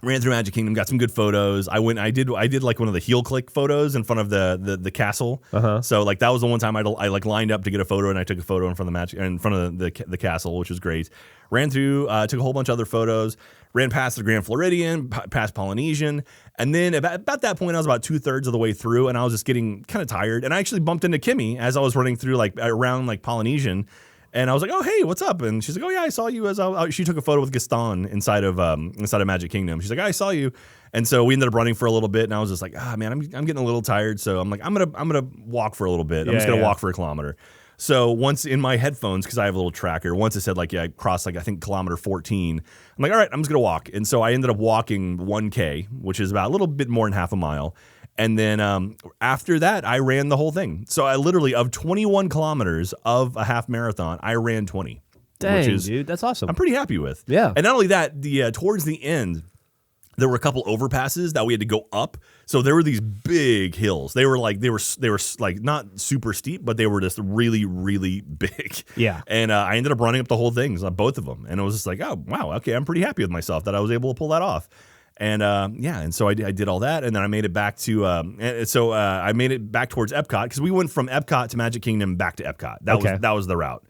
ran through Magic Kingdom, got some good photos. I did like one of the heel click photos in front of the castle. So like that was the one time I like lined up to get a photo, and I took a photo in front of the castle, which was great. Ran through, took a whole bunch of other photos. Ran past the Grand Floridian, past Polynesian, and then about that point, I was about 2/3 of the way through, and I was just getting kind of tired. And I actually bumped into Kimmy as I was running through like around like Polynesian, and I was like, "Oh, hey, what's up?" And she's like, "Oh yeah, I saw you." She took a photo with Gaston inside of Magic Kingdom. She's like, "I saw you," and so we ended up running for a little bit, and I was just like, man, I'm getting a little tired, so I'm like, I'm gonna walk for a little bit. I'm just gonna walk for a kilometer. So once in my headphones, because I have a little tracker, once it said like, I crossed like I think kilometer 14, I'm like, all right, I'm just gonna walk. And so I ended up walking 1K, which is about a little bit more than half a mile. And then after that, I ran the whole thing. So I literally, of 21 kilometers of a half marathon, I ran 20. Dang, dude, that's awesome. I'm pretty happy with. Yeah. And not only that, towards the end, there were a couple overpasses that we had to go up. So there were these big hills. They were like not super steep, but they were just really, really big. Yeah. And I ended up running up the whole thing, both of them. And it was just like, oh, wow, okay, I'm pretty happy with myself that I was able to pull that off. And and so I did all that, and then I made it back to I made it back towards Epcot, because we went from Epcot to Magic Kingdom back to Epcot. That was the route.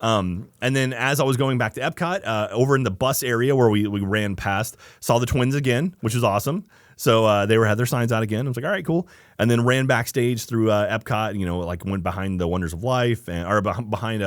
And then as I was going back to Epcot, over in the bus area where we ran past, saw the twins again, which was awesome. So they had their signs out again. I was like, all right, cool. And then ran backstage through Epcot, like went behind the Wonders of Life, or behind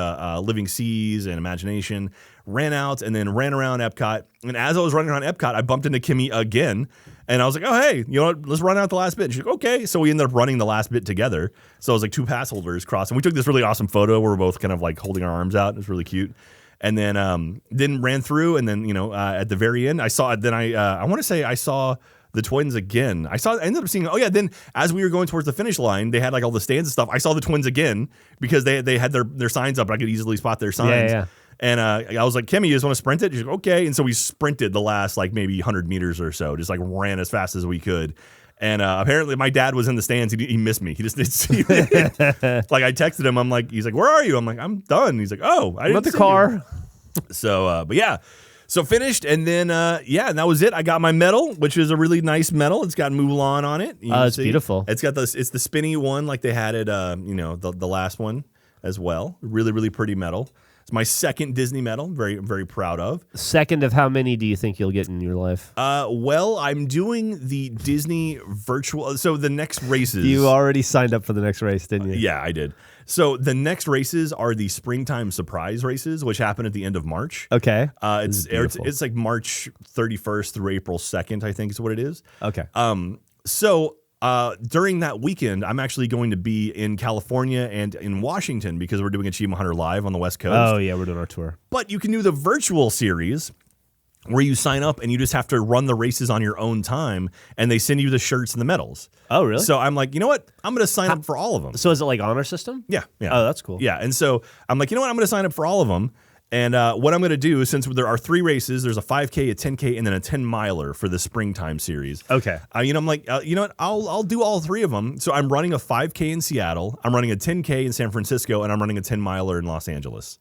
Living Seas and Imagination, ran out, and then ran around Epcot. And as I was running around Epcot, I bumped into Kimmy again. And I was like, oh, hey, you know what? Let's run out the last bit. And she's like, okay. So we ended up running the last bit together. So it was like 2 pass holders crossing. We took this really awesome photo where we're both kind of like holding our arms out. It was really cute. And then ran through. And then, at the very end, I saw the twins again. I ended up seeing, then as we were going towards the finish line, they had like all the stands and stuff. I saw the twins again because they had their signs up. I could easily spot their signs. Yeah. And I was like, Kimmy, you just want to sprint it? She's like, okay. And so we sprinted the last like maybe 100 meters or so, just like ran as fast as we could. And apparently my dad was in the stands. He missed me. He just didn't see me. Like I texted him. He's like, where are you? I'm like, I'm done. He's like, oh, I didn't see the car. You. So, but yeah. So finished, and then and that was it. I got my medal, which is a really nice medal. It's got Mulan on it. It's beautiful. It's got it's the spinny one like they had at the last one as well. Really, really pretty medal. It's my second Disney medal. Very, very proud of. Second of how many do you think you'll get in your life? Well, I'm doing the Disney virtual. So the next races. You already signed up for the next race, didn't you? Yeah, I did. So the next races are the springtime surprise races, which happen at the end of March. Okay. It's like March 31st through April 2nd, I think is what it is. Okay. So during that weekend, I'm actually going to be in California and in Washington because we're doing Achievement Hunter Live on the West Coast. Oh, yeah, we're doing our tour. But you can do the virtual series where you sign up and you just have to run the races on your own time, and they send you the shirts and the medals. Oh, really? So I'm like, you know what? I'm going to sign up for all of them. So is it like honor system? Yeah. Oh, that's cool. Yeah, and so I'm like, you know what? I'm going to sign up for all of them. And what I'm going to do, since there are 3 races, there's a 5K, a 10K, and then a 10-miler for the springtime series. Okay. I'm like, you know what? I'll do all 3 of them. So I'm running a 5K in Seattle, I'm running a 10K in San Francisco, and I'm running a 10-miler in Los Angeles.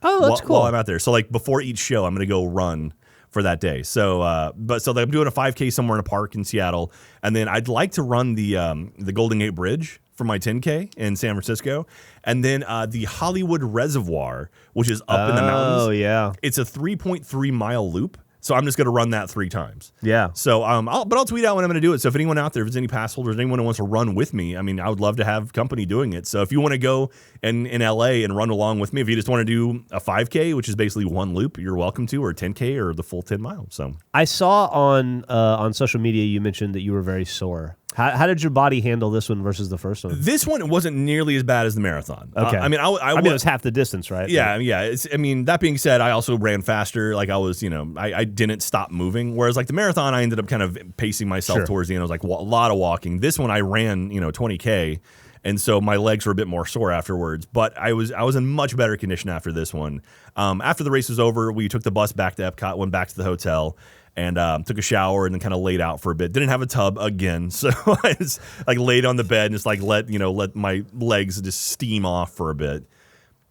Oh, that's cool. While I'm out there. So like before each show, I'm going to go run for that day. So, I'm doing a 5K somewhere in a park in Seattle, and then I'd like to run the Golden Gate Bridge for my 10K in San Francisco, and then the Hollywood Reservoir, which is up in the mountains. Oh, yeah. It's a 3.3 mile loop. So I'm just going to run that 3 times. Yeah. So, I'll tweet out when I'm going to do it. So if anyone out there, if there's any pass holders, anyone who wants to run with me, I mean, I would love to have company doing it. So if you want to go in LA and run along with me, if you just want to do a 5K, which is basically 1 loop, you're welcome to, or a 10K or the full 10 miles. So I saw on social media you mentioned that you were very sore. How did your body handle this one versus the first one? This one wasn't nearly as bad as the marathon. Okay. I mean, it was half the distance, right? Yeah. That being said, I also ran faster. Like I was, I didn't stop moving. Whereas like the marathon, I ended up kind of pacing myself towards the end. I was like a lot of walking. This one I ran, 20K. And so my legs were a bit more sore afterwards, but I was in much better condition after this one. After the race was over, we took the bus back to Epcot, went back to the hotel, and took a shower and then kind of laid out for a bit. Didn't have a tub again, so I just like laid on the bed and just like let my legs just steam off for a bit.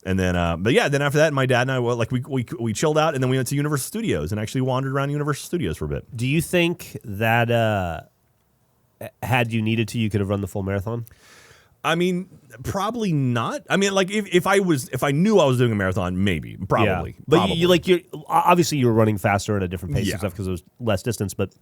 And then, then after that, my dad and I we chilled out, and then we went to Universal Studios and actually wandered around Universal Studios for a bit. Do you think that had you needed to, you could have run the full marathon? I mean, probably not. I mean, like if I knew I was doing a marathon, maybe, probably. Yeah. But probably. you obviously you were running faster at a different pace Yeah. and stuff because it was less distance. But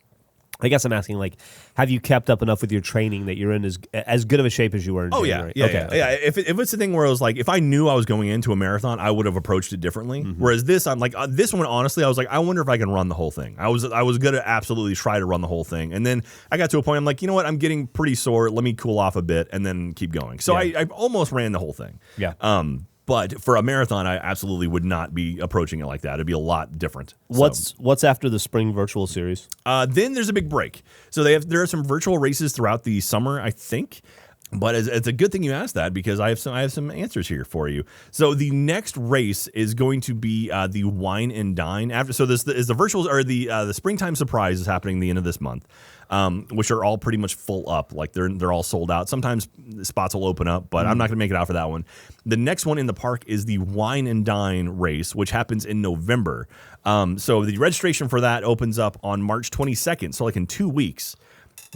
I guess I'm asking, like, have you kept up enough with your training that you're in as good of a shape as you were in January? Yeah. If it's the thing where I was like, if I knew I was going into a marathon, I would have approached it differently. Mm-hmm. Whereas this, I'm like, this one, honestly, I was like, I wonder if I can run the whole thing. I was going to absolutely try to run the whole thing. And then I got to a point, I'm like, you know what? I'm getting pretty sore. Let me cool off a bit and then keep going. So I almost ran the whole thing. Yeah. But for a marathon, I absolutely would not be approaching it like that. It'd be a lot different. What's after the spring virtual series? Then there's a big break. So there are some virtual races throughout the summer, I think. But it's a good thing you asked that because I have some answers here for you. So the next race is going to be the Wine and Dine. So this is the virtuals or the springtime surprise is happening the end of this month, which are all pretty much full up. Like they're all sold out. Sometimes spots will open up, but I'm not going to make it out for that one. The next one in the park is the Wine and Dine race, which happens in November. So the registration for that opens up on March 22nd. So like in 2 weeks.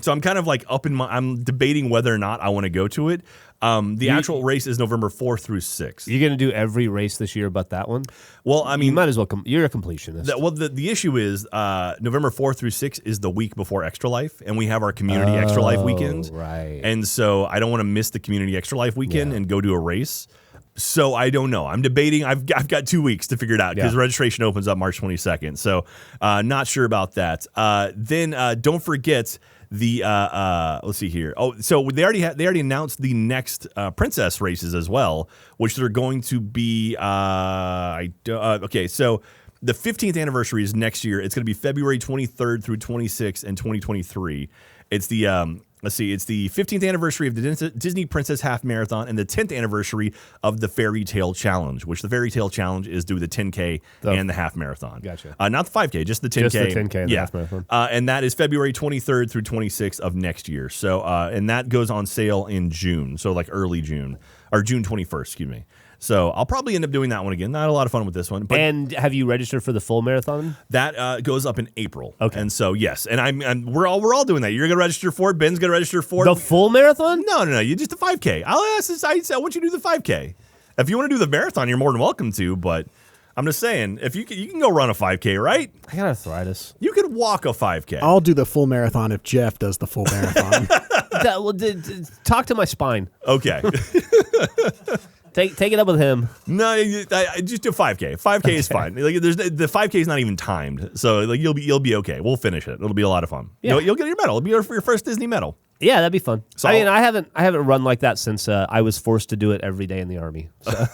So I'm kind of like I'm debating whether or not I want to go to it. The actual race is November 4th through 6th. You're going to do every race this year but that one? Well, I mean, you might as well. You're a completionist. The issue is November 4th through 6th is the week before Extra Life, and we have our Community Extra Life weekend. Right. And so I don't want to miss the Community Extra Life weekend and go to a race. So I don't know. I'm debating. I've got 2 weeks to figure it out because registration opens up March 22nd. So not sure about that. Then don't forget the let's see here. Oh, so they already announced the next princess races as well, which they're going to be. Okay, so the 15th anniversary is next year. It's going to be February 23rd through 26th in 2023. It's the it's the 15th anniversary of the Disney Princess Half Marathon and the 10th anniversary of the Fairy Tale Challenge, which the Fairy Tale Challenge is do the 10K and the Half Marathon. Gotcha. Not the 5K, just the 10K. Just the 10K and the Half Marathon. And that is February 23rd through 26th of next year. So, and that goes on sale in June, so like early June, or June 21st, excuse me. So I'll probably end up doing that one again. Not a lot of fun with this one. But And have you registered for the full marathon? that goes up in April. Okay. And so, yes. And we're all doing that. You're going to register for it. Ben's going to register for it. The full marathon? No. You just the 5K. I want you to do the 5K. If you want to do the marathon, you're more than welcome to. But I'm just saying, if you can go run a 5K, right? I got arthritis. You could walk a 5K. I'll do the full marathon if Jeff does the full marathon. Talk to my spine. Okay. Take it up with him. No, I just do 5K. 5K is fine. Like the 5K is not even timed, so like you'll be okay. We'll finish it. It'll be a lot of fun. Yeah. You'll get your medal. It'll be your first Disney medal. Yeah, that'd be fun. So I mean, I haven't run like that since I was forced to do it every day in the Army. So.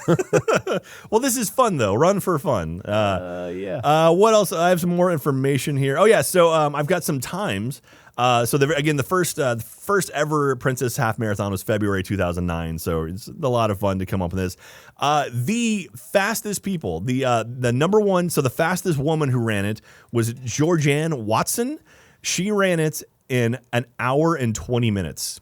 Well, this is fun though. Run for fun. Yeah. What else? I have some more information here. Oh yeah. So I've got some times. The first ever Princess Half Marathon was February 2009. So it's a lot of fun to come up with this. The fastest people, the number one, so the fastest woman who ran it was Georgianne Watson. She ran it in an hour and 20 minutes.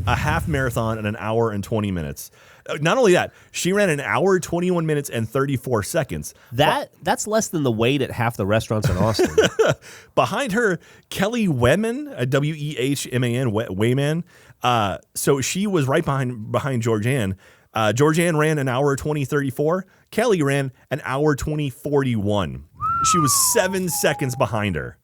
A half marathon in an hour and 20 minutes. Not only that, she ran an hour, 21 minutes, and 34 seconds. That's less than the wait at half the restaurants in Austin. Behind her, Kelly Wehman, Wehman, Wehman. So she was right behind Georgianne. Georgianne ran an hour 20:34. Kelly ran an hour 20:41. She was 7 seconds behind her.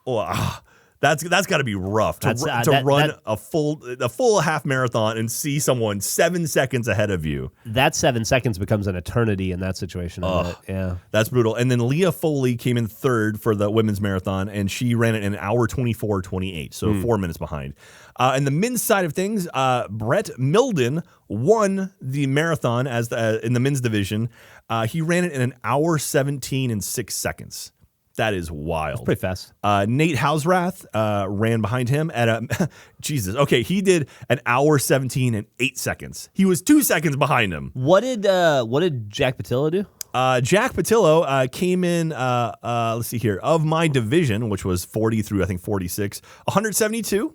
Oh, that's got to be rough to run a full half marathon and see someone 7 seconds ahead of you. That 7 seconds becomes an eternity in that situation. Yeah, that's brutal. And then Leah Foley came in third for the women's marathon, and she ran it in an hour 24:28, so 4 minutes behind. And the men's side of things, Brett Milden won the marathon in the men's division. He ran it in an hour 17 and 6 seconds. That is wild. That's pretty fast. Nate Hausrath ran behind him at Jesus. Okay, he did an hour 17 and 8 seconds. He was 2 seconds behind him. What did Jack Pattillo do? Jack Pattillo came in, let's see here, of my division, which was 40 through, I think, 46, 172.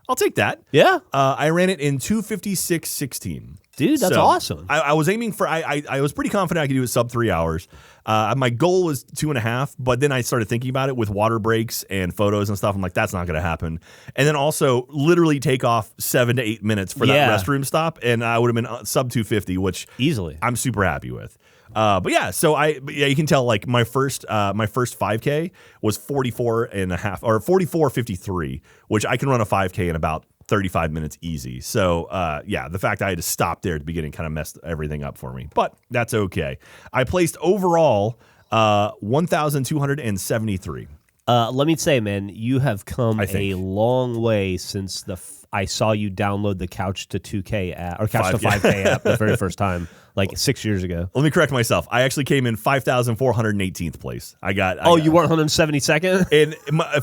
I'll take that. Yeah. I ran it in 2:56:16. Dude, that's awesome. I was aiming for, I was pretty confident I could do it sub 3 hours. My goal was 2.5, but then I started thinking about it with water breaks and photos and stuff. I'm like, that's not going to happen. And then also literally take off 7 to 8 minutes for that restroom stop, and I would have been sub 250, which easily I'm super happy with. But yeah, so you can tell like my first 5K was 44 and a half or 44:53, which I can run a 5K in about 35 minutes easy. So yeah, the fact I had to stop there at the beginning kind of messed everything up for me, but that's okay. I placed overall 1,273. Let me say, man, you have come a long way since I saw you download the Couch to 2K app or Couch to 5K app the very first time, like 6 years ago. Let me correct myself. I actually came in 5,418th place. You weren't 172nd? And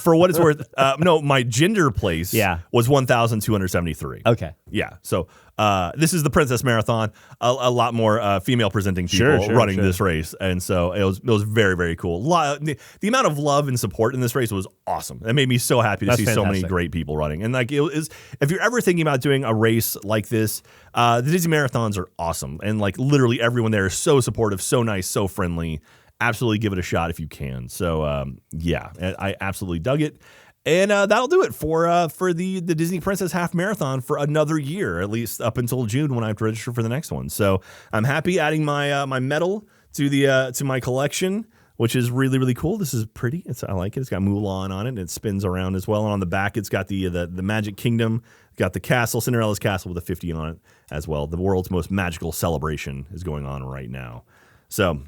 for what it's worth, no, my gender place was 1,273. Okay. Yeah. So this is the Princess Marathon. A lot more female presenting people running this race, and so it was very, very cool. The amount of love and support in this race was awesome. It made me so happy to see so many great people running. And like if you're ever thinking about doing a race like this, the Disney Marathons are awesome, and like literally everyone there is so supportive, so nice, so friendly. Absolutely give it a shot if you can. So yeah, I absolutely dug it. And that'll do it for the Disney Princess Half Marathon for another year, at least up until June when I have to register for the next one. So I'm happy adding my my medal to my collection, which is really, really cool. This is pretty. I like it. It's got Mulan on it, and it spins around as well. And on the back, it's got the Magic Kingdom. It's got the castle, Cinderella's castle with a 50 on it as well. The world's most magical celebration is going on right now. So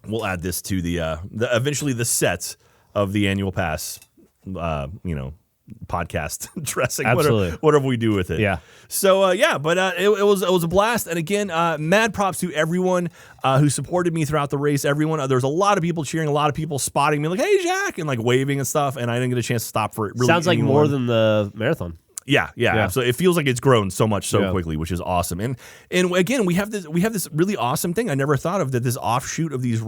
we'll add this to the eventually the set of the annual pass. Podcast dressing, whatever we do with it. Yeah. So but it was a blast. And again, mad props to everyone who supported me throughout the race. Everyone, there's a lot of people cheering, a lot of people spotting me like, "Hey, Jack," and like waving and stuff. And I didn't get a chance to stop for it. Really sounds like more than the marathon. Yeah, absolutely. It feels like it's grown so much so quickly, which is awesome. And again, we have this really awesome thing I never thought of, that this offshoot of this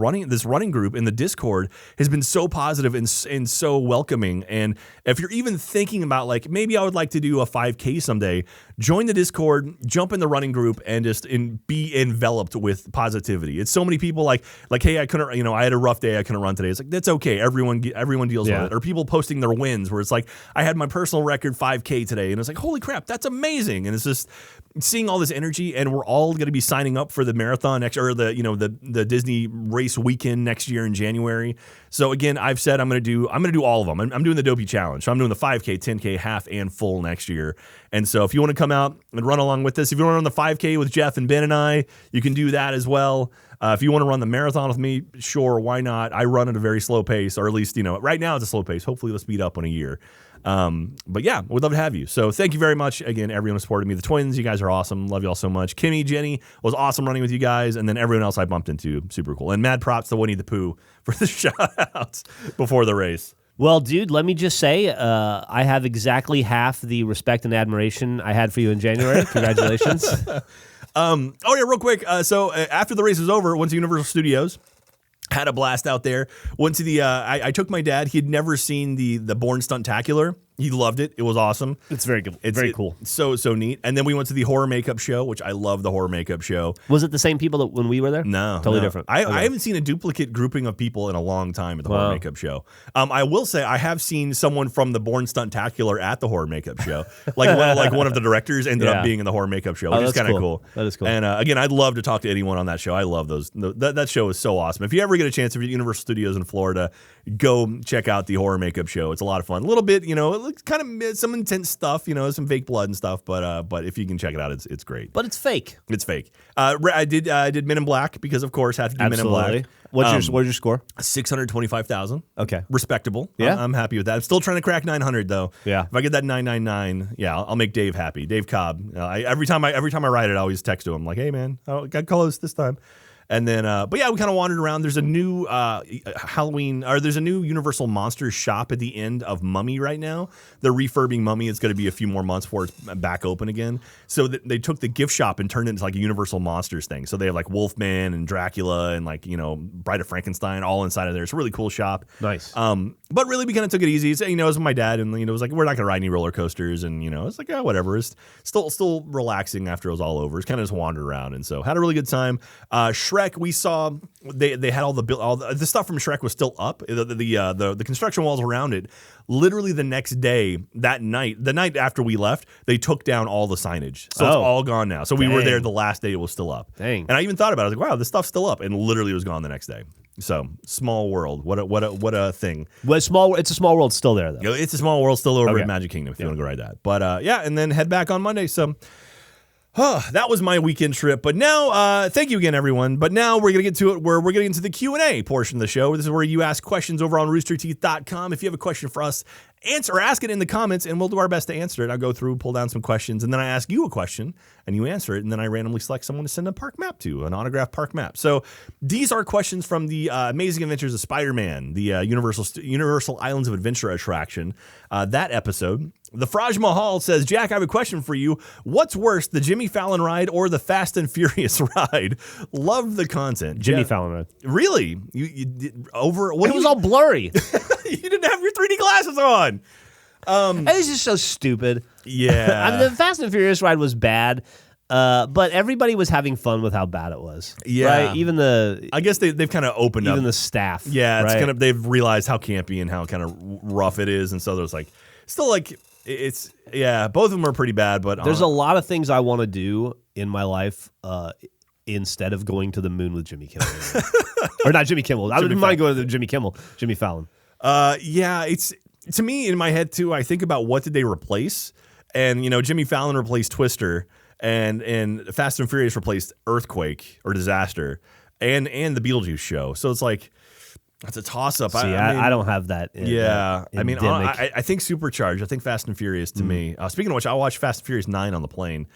running group in the Discord has been so positive and so welcoming. And if you're even thinking about like, maybe I would like to do a 5K someday, join the Discord, jump in the running group, and just be enveloped with positivity. It's so many people like, hey, I couldn't, I had a rough day, I couldn't run today. It's like, that's okay. Everyone deals with it. Or people posting their wins where it's like, I had my personal record 5K today, and it's like, holy crap, that's amazing. And it's just seeing all this energy, and we're all going to be signing up for the marathon or the Disney race weekend next year in January. So again, I've said I'm going to do all of them. I'm doing the Dopey Challenge. So I'm doing the 5K, 10K, half, and full next year. And so if you want to come out and run along with this, if you want to run the 5K with Jeff and Ben and I, you can do that as well. If you want to run the marathon with me, sure, why not? I run at a very slow pace, or at least, right now it's a slow pace. Hopefully it'll speed up in a year. But yeah, we'd love to have you. So thank you very much. Again, everyone who supported me. The twins, you guys are awesome. Love you all so much. Kimmy, Jenny, was awesome running with you guys. And then everyone else I bumped into, super cool. And mad props to Winnie the Pooh for the shout outs before the race. Well, dude, let me just say, I have exactly half the respect and admiration I had for you in January. Congratulations. Real quick. So after the race was over, went to Universal Studios. Had a blast out there. Went to the. I took my dad. He had never seen the Born Stuntacular. He loved it. It was awesome. It's very good. It's very cool. So neat. And then we went to the horror makeup show, which I love the horror makeup show. Was it the same people that when we were there? No, totally different. I haven't seen a duplicate grouping of people in a long time at the horror makeup show. I will say I have seen someone from the Born Stuntacular at the horror makeup show. Like one of the directors ended up being in the horror makeup show, which is kind of cool. That is cool. And again, I'd love to talk to anyone on that show. I love those. That show is so awesome. If you ever get a chance, if you're at Universal Studios in Florida, go check out the horror makeup show. It's a lot of fun. A little bit, it's kind of some intense stuff, some fake blood and stuff. But if you can check it out, it's great. But it's fake. It's fake. I did Men in Black because, of course, had to do Men in Black. What's your score? 625,000. Okay, respectable. Yeah, I'm happy with that. I'm still trying to crack 900 though. Yeah, if I get that 999, I'll make Dave happy. Dave Cobb. Every time I write it, I always text to him like, "Hey man, I got close this time." And then, we kind of wandered around. There's a new there's a new Universal Monsters shop at the end of Mummy right now. They're refurbing Mummy. It's going to be a few more months before it's back open again. So they took the gift shop and turned it into like a Universal Monsters thing. So they have like Wolfman and Dracula and like, Bride of Frankenstein all inside of there. It's a really cool shop. Nice. But really we kind of took it easy. So, it was my dad and, it was like, we're not going to ride any roller coasters. And, it's like, whatever. It's still relaxing after it was all over. It's kind of just wandered around. And so had a really good time. Shrek, we saw they had all the stuff from Shrek was still up. The construction walls around it. Literally the next day, the night after we left, they took down all the signage. So it's all gone now. So we were there the last day it was still up. Dang. And I even thought about it. I was like, wow, this stuff's still up. And literally it was gone the next day. So small world. What a thing. Well, it's a small world still there though. It's a small world still over at Magic Kingdom if you want to go ride that. But and then head back on Monday. So that was my weekend trip. But now, thank you again, everyone. But now we're going to get to it where we're getting into the Q&A portion of the show. This is where you ask questions over on roosterteeth.com. If you have a question for us, ask it in the comments, and we'll do our best to answer it. I'll go through, pull down some questions, and then I ask you a question, and you answer it, and then I randomly select someone to send a park map to, an autographed park map. So these are questions from the Amazing Adventures of Spider-Man, the Universal Islands of Adventure attraction. That episode. The Fraj Mahal says, Jack, I have a question for you. What's worse, the Jimmy Fallon ride or the Fast and Furious ride? Love the content. Jimmy Fallon ride. Really? You did over? What it was all blurry. You didn't have your 3D glasses on. It was just so stupid. Yeah. I mean, the Fast and Furious ride was bad. But everybody was having fun with how bad it was. Yeah. Right? Even I guess they've kind of opened up. Even the staff. Yeah, it's right? kind of, they've realized how campy and how kind of rough it is. And so there's like, still like, both of them are pretty bad. But there's a lot of things I want to do in my life instead of going to the moon with Jimmy Kimmel. Or not Jimmy Kimmel. I wouldn't mind going to Jimmy Kimmel, Jimmy Fallon. It's, to me, in my head too, I think about what did they replace? And, Jimmy Fallon replaced Twister. And Fast and Furious replaced Earthquake or Disaster and the Beetlejuice show. So it's like, it's a toss-up. See, I don't have that. I think Supercharged. I think Fast and Furious to me. Speaking of which, I watched Fast and Furious 9 on the plane.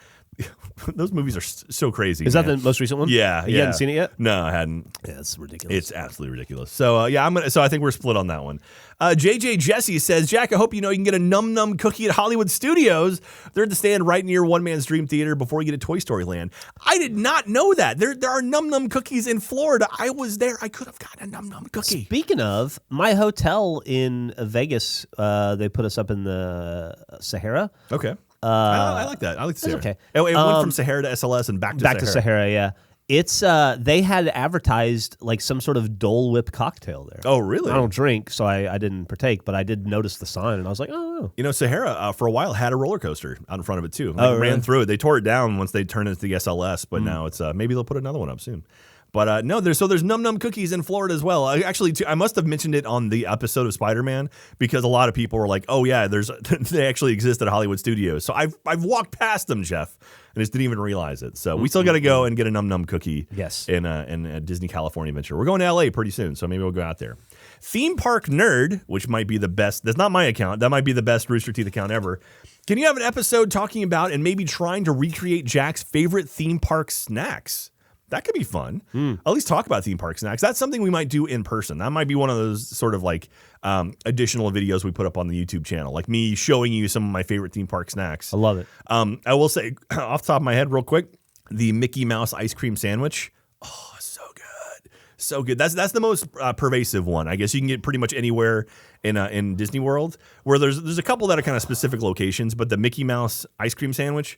Those movies are so crazy. Is that the most recent one? Yeah. You haven't seen it yet? No, I hadn't. Yeah, it's ridiculous. It's absolutely ridiculous. So So I think we're split on that one. JJ Jesse says, Jack, I hope you know you can get a Num Num cookie at Hollywood Studios. They're at the stand right near One Man's Dream Theater before you get to Toy Story Land. I did not know that. There are Num Num cookies in Florida. I was there. I could have gotten a Num Num cookie. Speaking of, my hotel in Vegas, they put us up in the Sahara. Okay. I like that. I like the Sahara. Okay. It went from Sahara to SLS and back to Sahara, yeah. It's they had advertised like some sort of Dole Whip cocktail there. Oh, really? I don't drink, so I didn't partake, but I did notice the sign, and I was like, oh. You know, Sahara for a while had a roller coaster out in front of it too. Really? Ran through it. They tore it down once they turned it to the SLS, but now it's maybe they'll put another one up soon. But no, there's Num Num cookies in Florida as well. I must have mentioned it on the episode of Spider-Man because a lot of people were like, "Oh yeah, they actually exist at Hollywood Studios." So I've walked past them, Jeff, and just didn't even realize it. So we still got to go and get a Num Num cookie. Yes. In a Disney California adventure. We're going to LA pretty soon, so maybe we'll go out there. Theme Park Nerd, which might be the best. That's not my account. That might be the best Rooster Teeth account ever. Can you have an episode talking about and maybe trying to recreate Jack's favorite theme park snacks? That could be fun. At least talk about theme park snacks. That's something we might do in person. That might be one of those sort of like additional videos we put up on the YouTube channel, like me showing you some of my favorite theme park snacks. I love it. I will say, off the top of my head real quick, the Mickey Mouse ice cream sandwich. Oh, so good. So good. That's the most pervasive one. I guess you can get pretty much anywhere in Disney World, where there's a couple that are kind of specific locations, but the Mickey Mouse ice cream sandwich,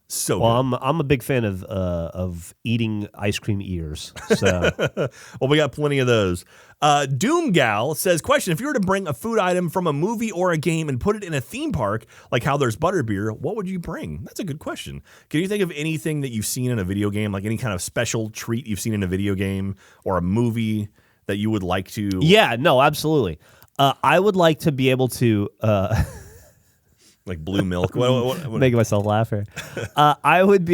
so well, good. I'm a big fan of eating ice cream ears. So well, we got plenty of those. Doom Gal says, question, if you were to bring a food item from a movie or a game and put it in a theme park, like how there's butterbeer, what would you bring? That's a good question. Can you think of anything that you've seen in a video game, like any kind of special treat you've seen in a video game or a movie that you would like to? Yeah, no, absolutely. I would like to be able to... like blue milk. What? Making myself laugh here. I would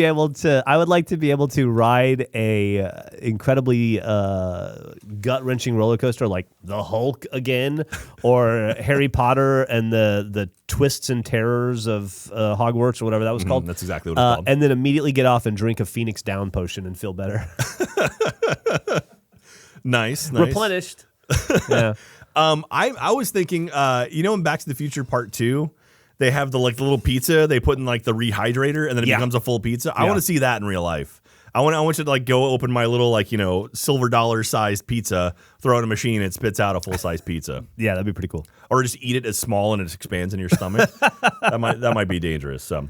like to be able to ride a incredibly gut wrenching roller coaster like the Hulk again, or Harry Potter and the twists and terrors of Hogwarts or whatever that was called. That's exactly what it's called. And then immediately get off and drink a Phoenix Down potion and feel better. Nice. Replenished. Yeah. I was thinking, in Back to the Future Part 2, they have the little pizza they put in like the rehydrator and then it becomes a full pizza. I want to see that in real life. I want you to go open my little silver dollar sized pizza, throw it in a machine, and it spits out a full size pizza. Yeah, that'd be pretty cool. Or just eat it as small and it expands in your stomach. that might be dangerous. So.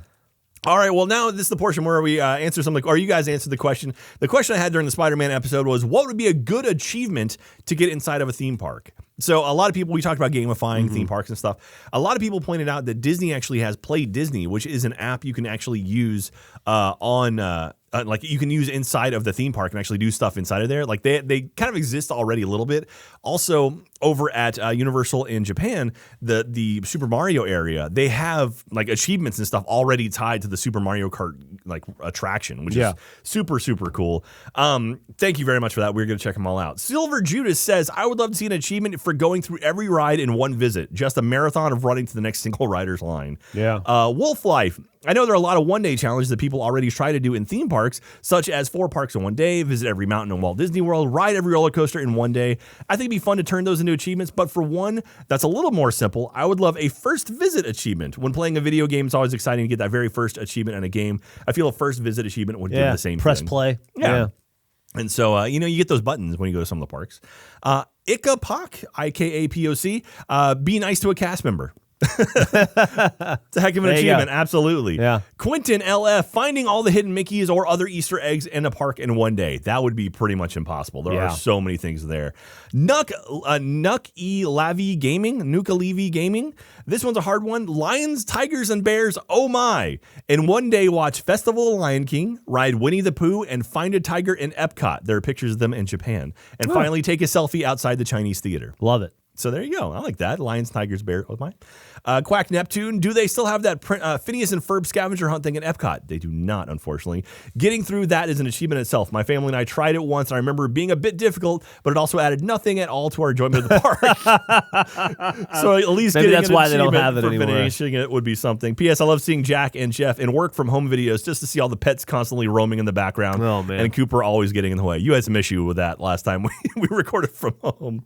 All right, well, now this is the portion where we answer something, or you guys answer the question. The question I had during the Spider-Man episode was, what would be a good achievement to get inside of a theme park? So a lot of people, we talked about gamifying theme parks and stuff. A lot of people pointed out that Disney actually has Play Disney, which is an app you can actually use you can use inside of the theme park and actually do stuff inside of there. Like they kind of exist already a little bit. Also, over at Universal in Japan, the Super Mario area, they have like achievements and stuff already tied to the Super Mario Kart attraction, which is super, super cool. Thank you very much for that. We're going to check them all out. Silver Judas says, I would love to see an achievement for going through every ride in one visit. Just a marathon of running to the next single rider's line. Yeah. Wolf Life. I know there are a lot of one-day challenges that people already try to do in theme parks, such as 4 parks in one day, visit every mountain in Walt Disney World, ride every roller coaster in one day. I think it'd be fun to turn those into achievements, but for one that's a little more simple, I would love a first visit achievement. When playing a video game, it's always exciting to get that very first achievement in a game. I feel a first visit achievement would give the same press thing. Play. Yeah. And so, you get those buttons when you go to some of the parks. Ikapoc, I-K-A-P-O-C, be nice to a cast member. It's a heck of an achievement, absolutely. Yeah. Quentin LF, finding all the hidden Mickeys or other Easter eggs in a park in one day. That would be pretty much impossible. There are so many things there. Nuka-Levy Gaming. This one's a hard one. Lions, tigers, and bears, oh my. In one day, watch Festival of Lion King, ride Winnie the Pooh, and find a tiger in Epcot. There are pictures of them in Japan. And finally, take a selfie outside the Chinese theater. Love it. So there you go. I like that. Lions, Tigers, Bears was mine. Quack Neptune. Do they still have that Phineas and Ferb scavenger hunt thing at Epcot? They do not, unfortunately. Getting through that is an achievement itself. My family and I tried it once, and I remember it being a bit difficult, but it also added nothing at all to our enjoyment of the park. So at least maybe getting that's an why they don't have it for anymore. finishing it would be something. P.S. I love seeing Jack and Jeff in work from home videos just to see all the pets constantly roaming in the background. Oh, man. And Cooper always getting in the way. You had some issue with that last time we recorded from home.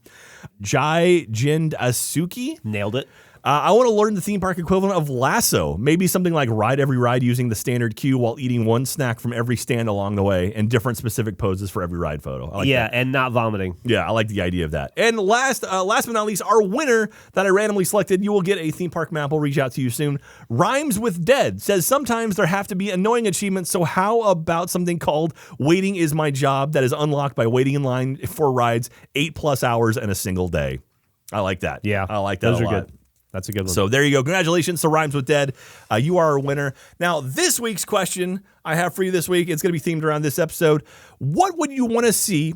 Jai Jind Asuki. Nailed it. I want to learn the theme park equivalent of lasso. Maybe something like ride every ride using the standard queue while eating one snack from every stand along the way and different specific poses for every ride photo. I like that. And not vomiting. Yeah, I like the idea of that. And last but not least, our winner that I randomly selected, you will get a theme park map. We'll reach out to you soon. Rhymes with Dead says sometimes there have to be annoying achievements. So how about something called Waiting is My Job that is unlocked by waiting in line for rides 8+ hours in a single day. I like that. Yeah, I like that those a are lot. good. That's a good one. So there you go. Congratulations to Rhymes with Dead. You are a winner. Now, this week's question I have for you this week, it's going to be themed around this episode. What would you want to see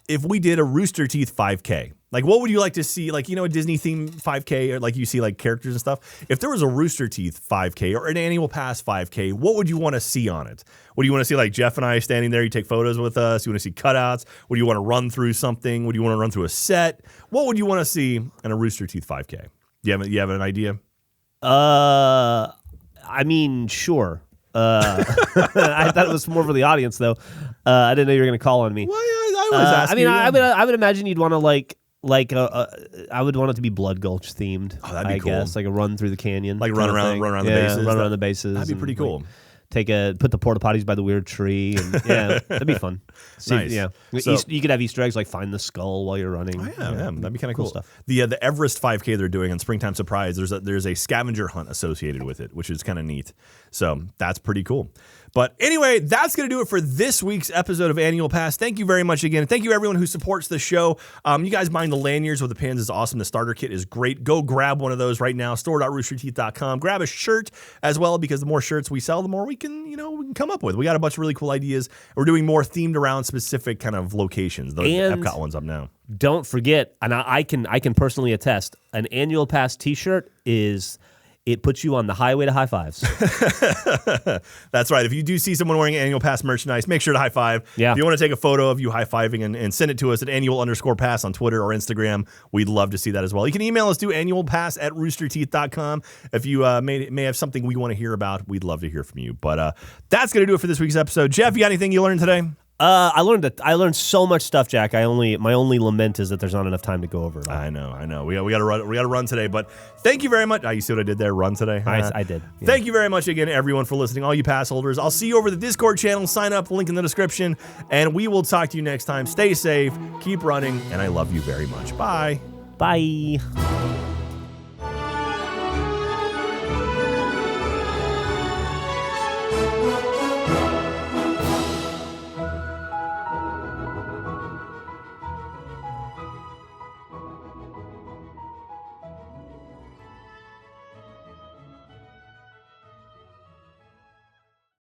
if we did a Rooster Teeth 5K? Like, what would you like to see? Like, a Disney themed 5K, or like you see like characters and stuff. If there was a Rooster Teeth 5K or an annual pass 5K, what would you want to see on it? What do you want to see? Like Jeff and I standing there, you take photos with us. You want to see cutouts? Would you want to run through something? Would you want to run through a set? What would you want to see in a Rooster Teeth 5K? You have an idea? I mean, sure. I thought it was more for the audience, though. I didn't know you were going to call on me. Well, yeah, I was asking. I would imagine you'd want to I would want it to be Blood Gulch themed. Oh, that'd be cool. I guess, like a run through the canyon, like run around the bases. Run around the bases. That'd be pretty cool. Put the porta potties by the weird tree. And, yeah, that'd be fun. Nice. Yeah, So, you could have Easter eggs like find the skull while you're running. Oh, yeah, that'd be kind of cool stuff. The Everest 5K they're doing on Springtime Surprise, there's a scavenger hunt associated with it, which is kind of neat. So that's pretty cool. But anyway, that's going to do it for this week's episode of Annual Pass. Thank you very much again. Thank you everyone who supports the show. You guys mind the lanyards with the pins is awesome. The starter kit is great. Go grab one of those right now. Store.roosterteeth.com. Grab a shirt as well, because the more shirts we sell, the more we can come up with. We got a bunch of really cool ideas. We're doing more themed around specific kind of locations. The Epcot one's up now. Don't forget, and I can personally attest, an Annual Pass T-shirt it puts you on the highway to high fives. That's right. If you do see someone wearing Annual Pass merchandise, make sure to high five. Yeah. If you want to take a photo of you high fiving and send it to us at annual_pass on Twitter or Instagram, we'd love to see that as well. You can email us to annualpass@roosterteeth.com. If you may have something we want to hear about, we'd love to hear from you. But that's going to do it for this week's episode. Jeff, you got anything you learned today? I learned so much stuff, Jack. My only lament is that there's not enough time to go over it all. I know. We got to run today, but thank you very much. You see what I did there? Run today. I did. Yeah. Thank you very much again, everyone, for listening. All you pass holders. I'll see you over the Discord channel. Sign up. Link in the description, and we will talk to you next time. Stay safe. Keep running, and I love you very much. Bye. Bye.